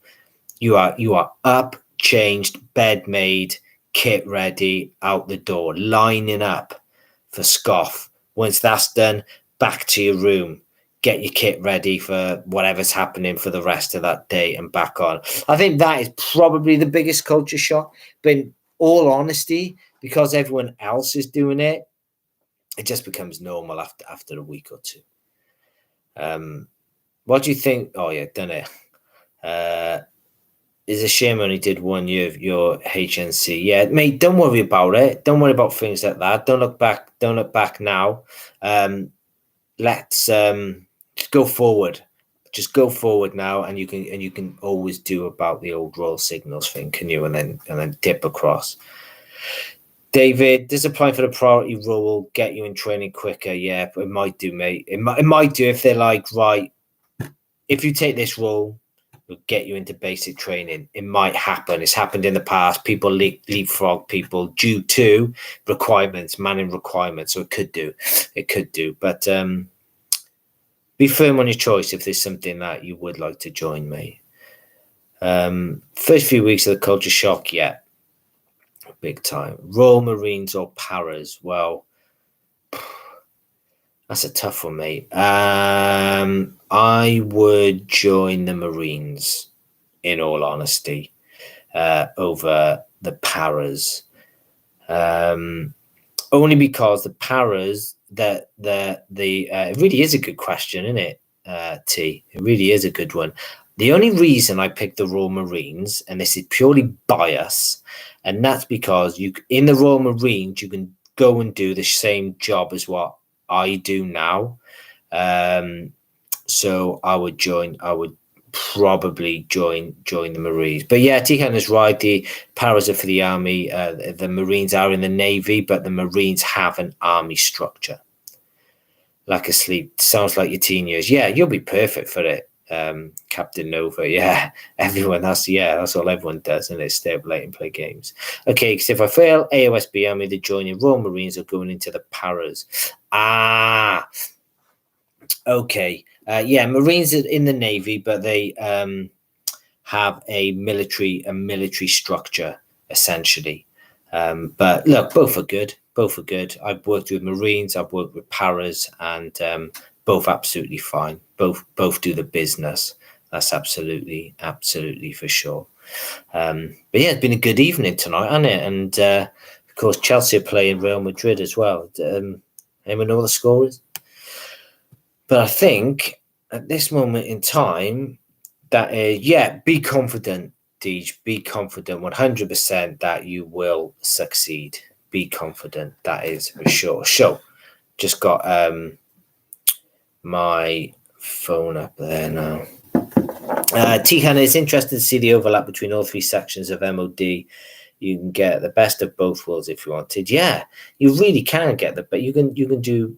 You are up, changed, bed made, kit ready, out the door, lining up for SCOF. Once that's done, back to your room, get your kit ready for whatever's happening for the rest of that day and back on. I think that is probably the biggest culture shock. But in all honesty, because everyone else is doing it, it just becomes normal after a week or two. What do you think? Oh yeah, done it. It's a shame I only did 1 year of your HNC. Yeah, mate, don't worry about it. Don't worry about things like that. Don't look back. Don't look back now. Let's just go forward. Just go forward now, and you can always do about the old roll signals thing, can you? And then dip across. David, does applying for the priority role get you in training quicker? Yeah, it might do, mate. It might do if they're like, right, if you take this role, we'll get you into basic training. It might happen. It's happened in the past. People leapfrog people due to requirements, manning requirements. So it could do. It could do. But be firm on your choice if there's something that you would like to join, mate. First few weeks of the culture shock, yeah. Big time. Royal Marines or Paras? Well, that's a tough one, mate. I would join the Marines, in all honesty, over the Paras. Only because the Paras, it really is a good question, isn't it, T? It really is a good one. The only reason I picked the Royal Marines, and this is purely bias, and that's because in the Royal Marines, you can go and do the same job as what I do now. So I would probably join the Marines. But yeah, Tihan is right. The Paras are for the Army. The Marines are in the Navy, but the Marines have an Army structure. Like asleep. Sounds like your teen years. Yeah, you'll be perfect for it. Captain Nova, yeah, that's all everyone does, and they stay up late and play games. Okay, because if I fail AOSB, I'm either joining Royal Marines or going into the Paras. Okay, yeah, Marines are in the Navy, but they have a military structure essentially. But look, both are good. Both are good. I've worked with Marines, I've worked with Paras, and both absolutely fine. Both do the business. That's absolutely for sure. But yeah, it's been a good evening tonight, hasn't it? And of course, Chelsea are playing Real Madrid as well. Anyone know what the score is? But I think at this moment in time, that be confident, Deej. Be confident 100% that you will succeed. Be confident. That is for sure. So, just got my phone up there now. Tihan is interested to see the overlap between all three sections of MOD. You can get the best of both worlds if you wanted. Yeah, you really can get that, but you can do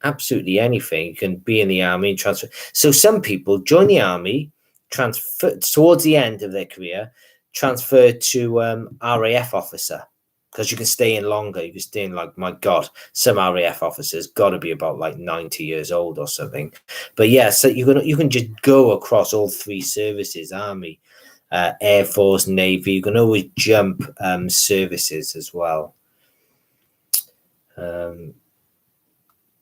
absolutely anything. You can be in the Army and transfer. So some people join the Army, transfer towards the end of their career, transfer to RAF officer, because you can stay in longer. You can stay in, like, my God, some RAF officers got to be about like 90 years old or something. But yeah, so you can just go across all three services: Army, Air Force, Navy. You can always jump services as well.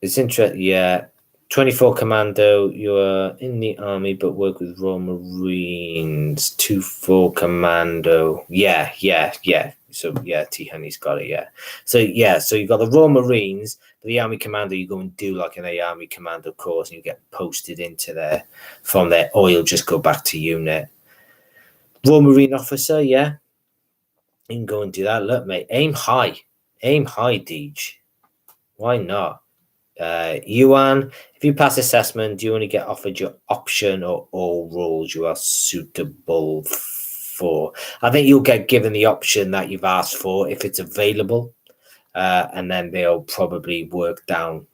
It's interesting, yeah. 24 Commando, you're in the Army but work with Royal Marines. 24 Commando. Yeah. So, yeah, T Honey's got it, yeah. So you've got the Royal Marines, but the Army Commando, you go and do like an Army Commando course and you get posted into there from there, or you'll just go back to unit. Royal Marine officer, yeah. You can go and do that. Look, mate, aim high, Deej. Why not? Yuan, if you pass assessment, you only get offered your option or all roles you are suitable for. I think you'll get given the option that you've asked for if it's available, and then they'll probably work down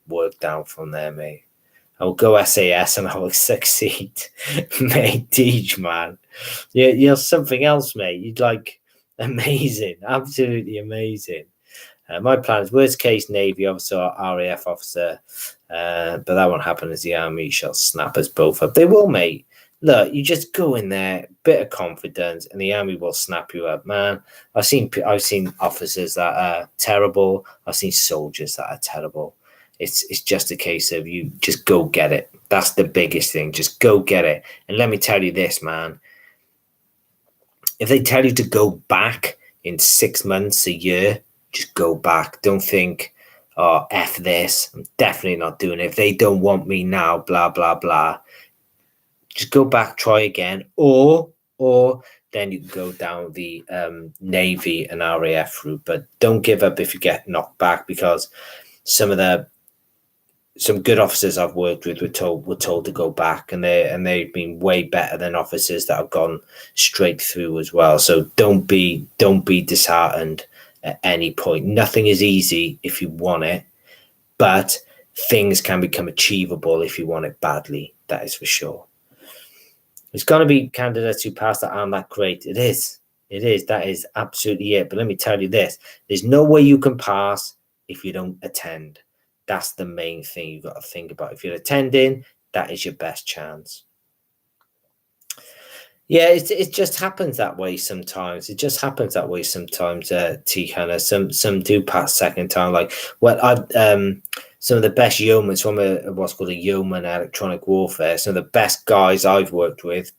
from there, mate. I will go SAS and I will succeed. Mate, Deej, man. You're something else, mate. You'd like amazing, absolutely amazing. My plan is worst case Navy officer or RAF officer, but that won't happen as the Army shall snap us both up. They will, mate. Look, you just go in there, bit of confidence, and the Army will snap you up, man. I've seen officers that are terrible. I've seen soldiers that are terrible. It's just a case of you just go get it. That's the biggest thing. Just go get it. And let me tell you this, man. If they tell you to go back in 6 months, a year, just go back. Don't think, oh, F this. I'm definitely not doing it. If they don't want me now, blah, blah, blah. Just go back, try again. Or then you can go down the Navy and RAF route. But don't give up if you get knocked back, because some good officers I've worked with were told to go back, and they've been way better than officers that have gone straight through as well. So don't be disheartened at any point. Nothing is easy if you want it, but things can become achievable if you want it badly. That is for sure. There's going to be candidates who pass that aren't that great. It is. That is absolutely it. But let me tell you this: there's no way you can pass if you don't attend. That's the main thing you've got to think about. If you're attending, that is your best chance. Yeah, it just happens that way sometimes. T. Hunter. Some do pass second time. Like, some of the best yeomen from what's called a yeoman electronic warfare. Some of the best guys I've worked with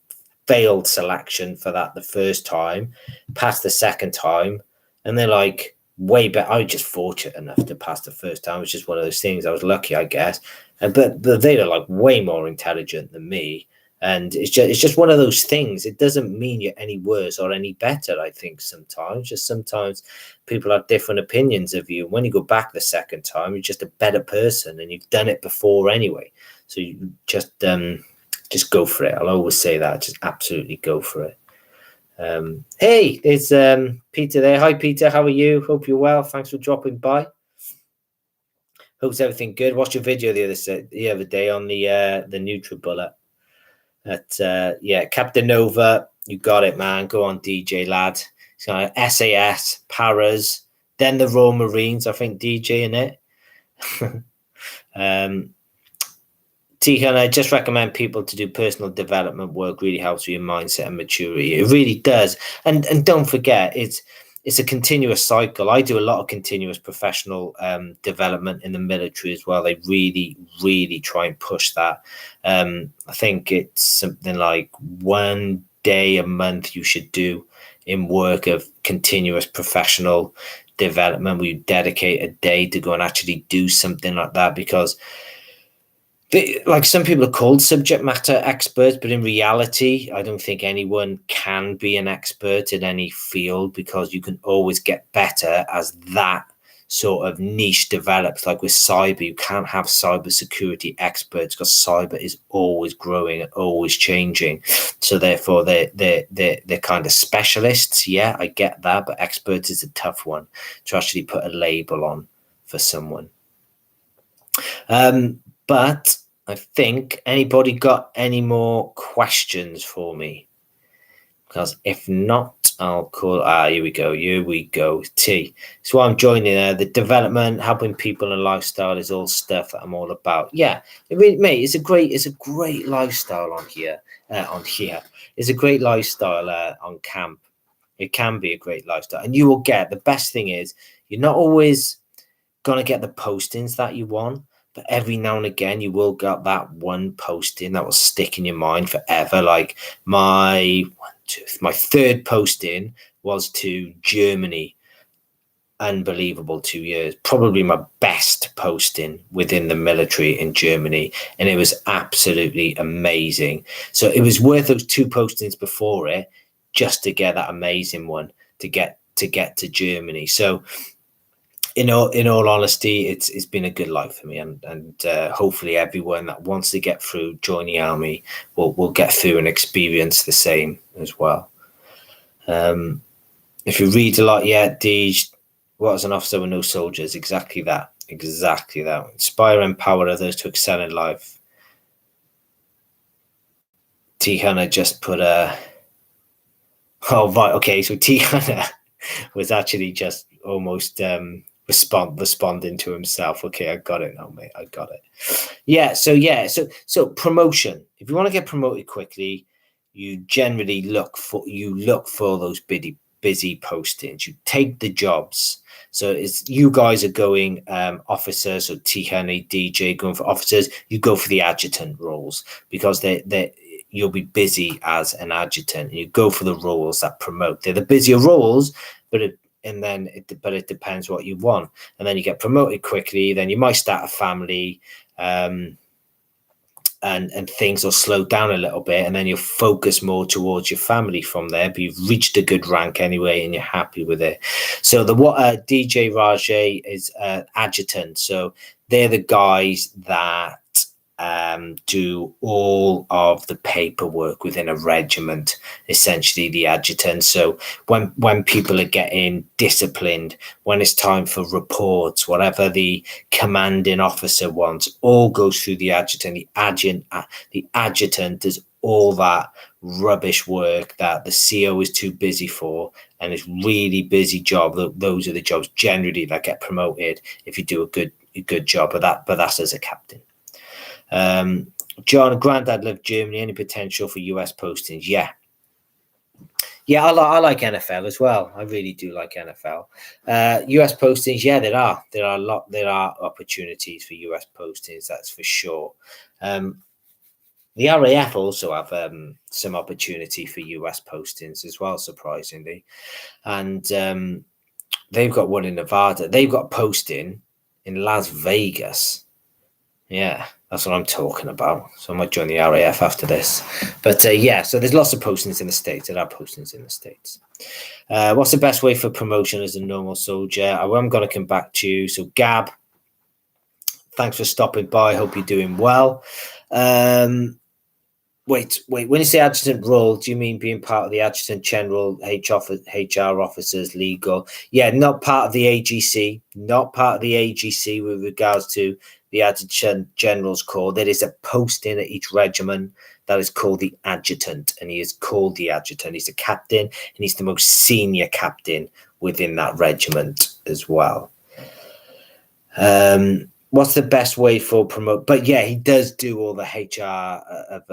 failed selection for that the first time, passed the second time, and they're like way better. I was just fortunate enough to pass the first time. It was just one of those things. I was lucky, I guess. But they were like way more intelligent than me. And it's just one of those things. It doesn't mean you're any worse or any better, I think, sometimes. Just sometimes people have different opinions of you. When you go back the second time, you're just a better person, and you've done it before anyway. So you just go for it. I'll always say that. Just absolutely go for it. Hey, there's Peter there. Hi, Peter. How are you? Hope you're well. Thanks for dropping by. Hope's everything good. Watched your video the other day on the NutriBullet. Captain Nova, you got it, man. Go on, DJ lad. It's got SAS, Paras, then the Royal Marines, I think, DJ in it. Tihan, I just recommend people to do personal development work. Really helps with your mindset and maturity. It really does. And don't forget, it's a continuous cycle. I do a lot of continuous professional development in the military as well. They really, really try and push that. I think it's something like 1 day a month you should do in work of continuous professional development, where you dedicate a day to go and actually do something like that, because like some people are called subject matter experts, but in reality, I don't think anyone can be an expert in any field, because you can always get better as that sort of niche develops. Like with cyber, you can't have cybersecurity experts, because cyber is always growing and always changing. So therefore, they're kind of specialists. Yeah, I get that, but experts is a tough one to actually put a label on for someone. But I think, anybody got any more questions for me? Because if not, I'll call. Here we go. T. So I'm joining the development, helping people and lifestyle is all stuff that I'm all about. Yeah, mate, it's a great lifestyle on here. It's a great lifestyle on camp. It can be a great lifestyle, and you will get, the best thing is, you're not always gonna get the postings that you want. But every now and again, you will get that one posting that will stick in your mind forever. Like my third posting was to Germany. Unbelievable 2 years. Probably my best posting within the military in Germany. And it was absolutely amazing. So it was worth those 2 postings before it just to get that amazing one to get to Germany. So in all honesty, it's been a good life for me, and hopefully everyone that wants to get through, join the army, will get through and experience the same as well. If you read a lot, Deej, what is an officer with no soldiers? Exactly that. Inspire and empower others to excel in life. T. Hunter just put a... Oh, right, okay, so T. Hunter was actually just almost... responding to himself. Okay, I got it now, mate. I got it. So promotion. If you want to get promoted quickly, you generally look for those busy postings. You take the jobs. So it's, you guys are going officers, so T-Honey, DJ going for officers. You go for the adjutant roles, because you'll be busy as an adjutant, and you go for the roles that promote. They're the busier roles, but it depends what you want. And then you get promoted quickly. Then you might start a family, and things will slow down a little bit, and then you'll focus more towards your family from there. But you've reached a good rank anyway, and you're happy with it. So the DJ Rajay is adjutant. So they're the guys that do all of the paperwork within a regiment, essentially the adjutant. So when people are getting disciplined, when it's time for reports, whatever the commanding officer wants, all goes through the adjutant. The adjutant does all that rubbish work that the CO is too busy for, and it's really busy job. Those are the jobs generally that get promoted if you do a good job of that. But that's as a captain. John, granddad left Germany. Any potential for US postings? Yeah, I like NFL as well. I really do like NFL. US postings, yeah, there are a lot. There are opportunities for US postings. That's for sure. The RAF also have some opportunity for US postings as well, surprisingly, and they've got one in Nevada. They've got a posting in Las Vegas. Yeah, that's what I'm talking about. So I might join the RAF after this. But yeah, so there's lots of postings in the States. There are postings in the States. What's the best way for promotion as a normal soldier? I'm going to come back to you. So Gab, thanks for stopping by. Hope you're doing well. Wait. When you say adjutant role, do you mean being part of the adjutant general, HR officers, legal? Yeah, not part of the AGC. Not part of the AGC with regards to the Adjutant General's Corps. There is a posting at each regiment that is called the Adjutant, and he is called the Adjutant. He's the captain, and he's the most senior captain within that regiment as well. What's the best way for promote? But yeah, he does do all the HR of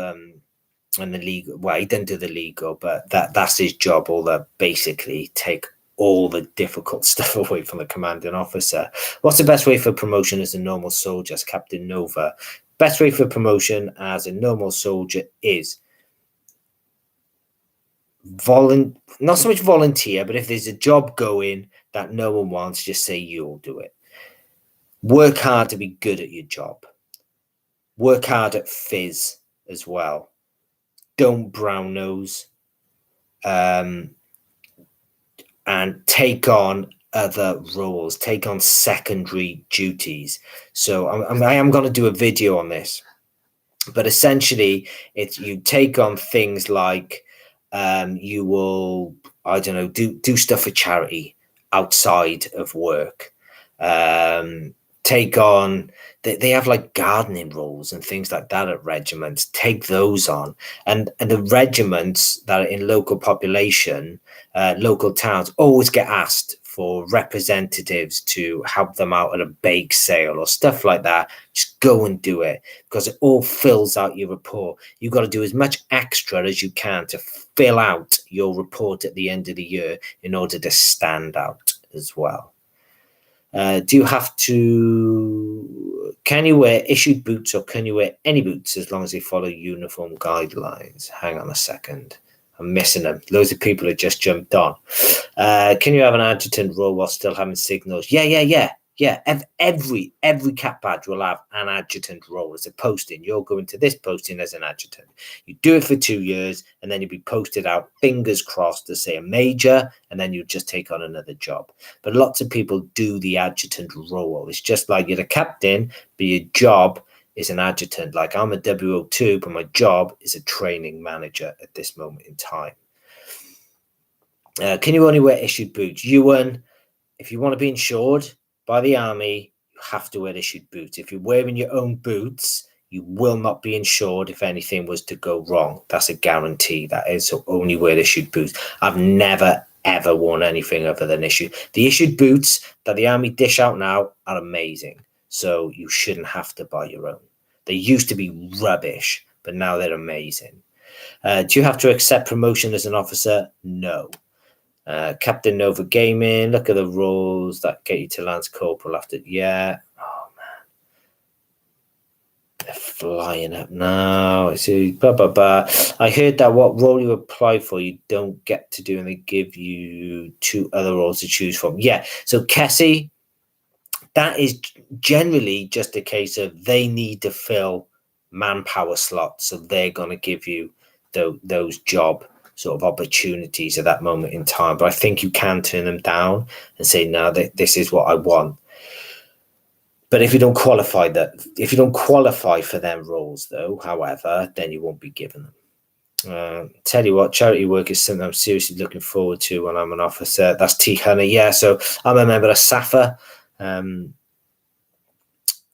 and the legal. Well, he doesn't do the legal, but that's his job. All the basically take all the difficult stuff away from the commanding officer. What's the best way for promotion as a normal soldier? As Captain Nova, best way for promotion as a normal soldier is not so much volunteer, but if there's a job going that no one wants, just say you'll do it. Work hard to be good at your job. Work hard at fizz as well. Don't brown nose. And take on other roles, take on secondary duties. So I am going to do a video on this, but essentially it's you take on things like you will, I don't know, do stuff for charity outside of work. Take on, they have like gardening roles and things like that at regiments. Take those on, and the regiments that are in local population, local towns, always get asked for representatives to help them out at a bake sale or stuff like that. Just go and do it, because it all fills out your report. You've got to do as much extra as you can to fill out your report at the end of the year in order to stand out as well. Do you have to, can you wear issued boots, or can you wear any boots as long as they follow uniform guidelines? Hang on a second. I'm missing them. Loads of people have just jumped on. Can you have an adjutant role while still having signals? Yeah. Every cap badge will have an adjutant role as a posting. You're going to this posting as an adjutant. You do it for 2 years, and then you'll be posted out, fingers crossed, to say a major, and then you just take on another job. But lots of people do the adjutant role. It's just like you're a captain, but your job is an adjutant. Like I'm a WO2, but my job is a training manager at this moment in time. Can you only wear issued boots? Ewan, if you want to be insured by the army, you have to wear issued boots. If you're wearing your own boots, you will not be insured if anything was to go wrong. That's a guarantee, that is. So only wear issued boots. I've never, ever worn anything other than issued. The issued boots that the army dish out now are amazing. So you shouldn't have to buy your own. They used to be rubbish, but now they're amazing. Do you have to accept promotion as an officer? No. Captain Nova Gaming, look at the rules that get you to Lance Corporal after. Yeah. Oh, man. They're flying up now. I see. I heard that what role you apply for, you don't get to do, and they give you 2 other roles to choose from. Yeah. So, Cassie, that is generally just a case of they need to fill manpower slots, so they're going to give you those job sort of opportunities at that moment in time. But I think you can turn them down and say, no, this is what I want. But if you don't qualify for them roles, though, however, then you won't be given them. Tell you what, charity work is something I'm seriously looking forward to when I'm an officer. That's T. Hunter. Yeah, so I'm a member of SAFA, and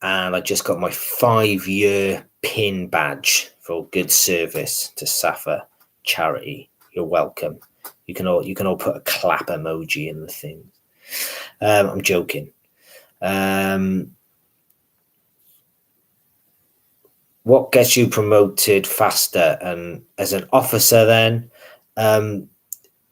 I just got my 5-year pin badge for good service to SAFA charity. You're welcome. You can all put a clap emoji in the thing. I'm joking. What gets you promoted faster? And as an officer, then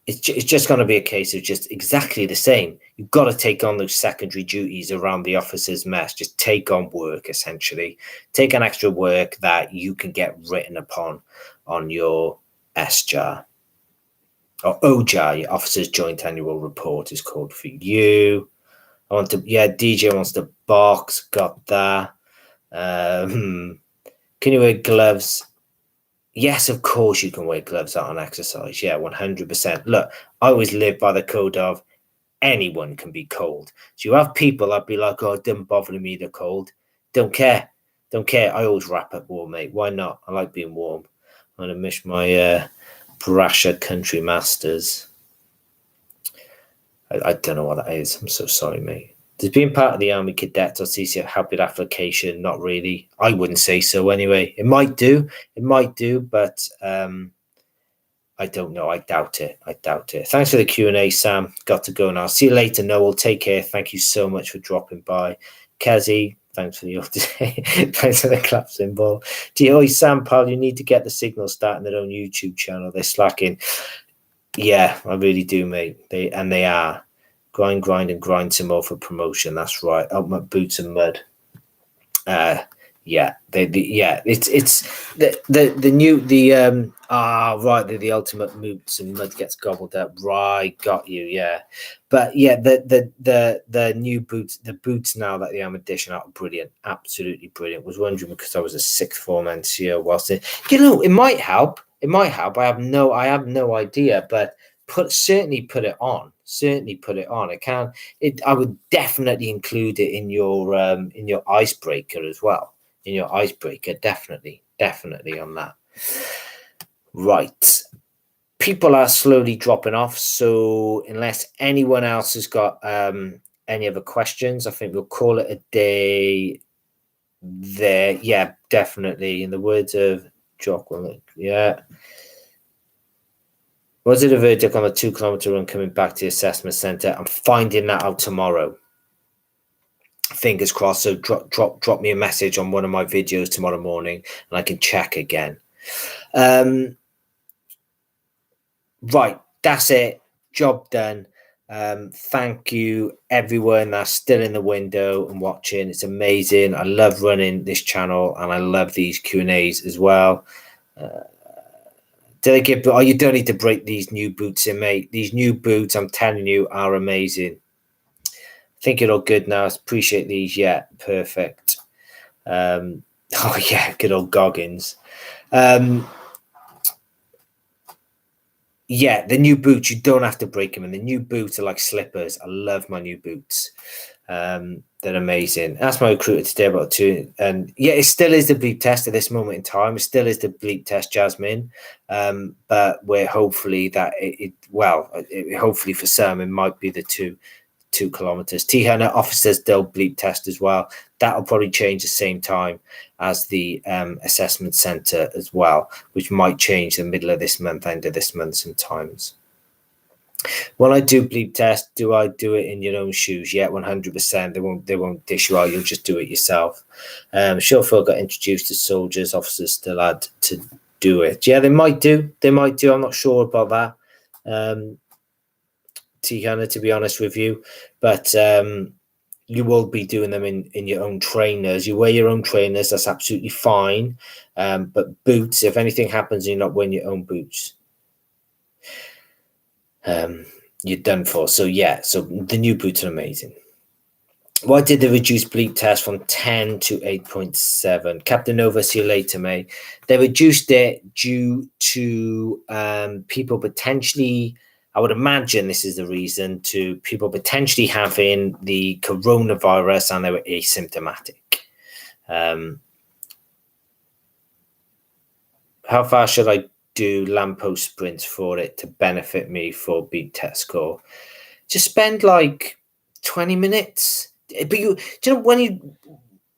it's just going to be a case of just exactly the same. You've got to take on those secondary duties around the officer's mess. Just take on work, essentially. Take on extra work that you can get written upon on your SJAR. Or OJAR, your Officer's Joint Annual Report is called for you. DJ wants to box, got that. Can you wear gloves? Yes, of course you can wear gloves out on exercise. Yeah, 100%. Look, I always live by the code of anyone can be cold. So you have people that be like, oh, it didn't bother me, the cold. Don't care. I always wrap up warm, mate. Why not? I like being warm. I'm going to miss my Brasher Country Masters. I don't know what that is. I'm so sorry, mate. Does being part of the Army Cadets or CCF help your application? Not really. I wouldn't say so anyway. It might do, but I don't know. I doubt it. Thanks for the Q&A, Sam. Got to go now. See you later, Noel. Take care. Thank you so much for dropping by. Kezi, thanks for the update. Thanks for the clap symbol. Oi, Sam, pal, you need to get the Signal starting their own YouTube channel. They're slacking. Yeah, I really do, mate. They are. Grind, and grind some more for promotion. That's right. Up my boots and mud. It's the ultimate boots and mud gets gobbled up. Right, got you. Yeah, but yeah, the new boots, the boots now that the Am edition are brilliant, absolutely brilliant. Was wondering because I was a 6th form NCO whilst it might help. I have no idea, but certainly put it on. I would definitely include it in your icebreaker as well. In your icebreaker, definitely on that. Right. People are slowly dropping off. So unless anyone else has got any other questions, I think we'll call it a day there. Yeah, definitely. In the words of Jock, yeah. Was it a verdict on the 2-kilometer run coming back to the assessment centre? I'm finding that out tomorrow. Fingers crossed. So drop me a message on one of my videos tomorrow morning and I can check again. Right, that's it. Job done. Thank you everyone that's still in the window and watching. It's amazing. I love running this channel and I love these Q&As as well. You don't need to break these new boots in, mate. These new boots, I'm telling you, are amazing. I think it'll good now. I appreciate these. Yeah, perfect. Oh yeah, good old Goggins. Yeah, the new boots, you don't have to break them. And the new boots are like slippers. I love my new boots. They're amazing. That's my recruiter today about two. And yeah, it still is the bleep test at this moment in time. It still is the bleep test, Jasmine. But we're hopefully that hopefully for some, it might be the 2 kilometers. T. Hunter officers, they'll bleep test as well. That'll probably change the same time as the assessment center as well, which might change the middle of this month, end of this month sometimes. When I do bleep test, do I do it in your own shoes? Yeah, 100%. They won't dish you out. You'll just do it yourself. Chauffeur got introduced to soldiers. Officers still had to do it. Yeah, they might do. I'm not sure about that. T-Hunter, to be honest with you, but you will be doing them in your own trainers. You wear your own trainers. That's absolutely fine. But boots, if anything happens, you're not wearing your own boots. You're done for. So yeah, so the new boots are amazing. Why did they reduce bleep test from 10 to 8.7? Captain Nova, see you later, mate. They reduced it due to people potentially, I would imagine this is the reason, to people potentially having the coronavirus and they were asymptomatic. How far should I do lamppost sprints for it to benefit me for beat test score? Just spend like 20 minutes. But do you know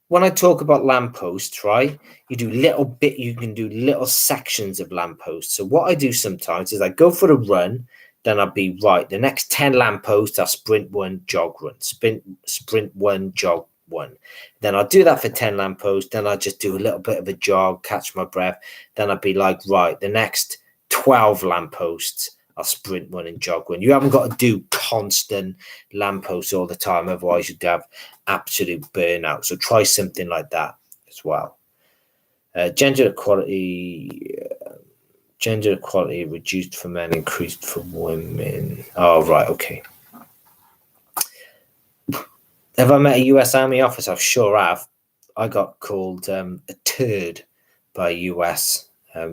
when I talk about lampposts, right? You can do little sections of lampposts. So what I do sometimes is I go for a run, then I'll be right. The next 10 lampposts, I'll sprint one, jog run, sprint one, jog one. Then I'll do that for 10 lampposts. Then I'll just do a little bit of a jog, catch my breath. Then I'll be like, right, the next 12 lampposts, I'll sprint one and jog one. You haven't got to do constant lampposts all the time. Otherwise, you'd have absolute burnout. So try something like that as well. Gender equality reduced for men, increased for women. Oh, right. Okay. Have I met a US Army officer? I sure have. I got called a turd by US.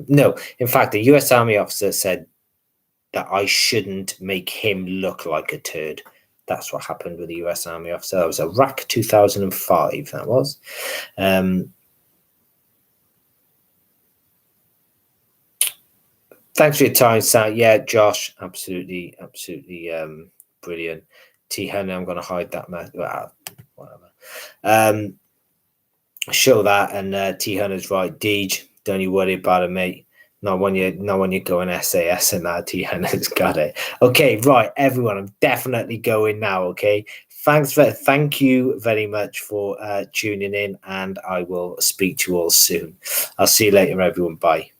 No, in fact, the US Army officer said that I shouldn't make him look like a turd. That's what happened with the US Army officer. That was Iraq 2005, that was. Thanks for your time, Sam. Yeah, Josh, absolutely brilliant. T. Henry, I'm going to hide that, whatever. Show that, and T. Henry's right. Deej, don't you worry about it, mate. Not when you're going SAS and that. T. Henry's got it. Okay, right, everyone. I'm definitely going now. Okay, thank you very much for tuning in, and I will speak to you all soon. I'll see you later, everyone. Bye.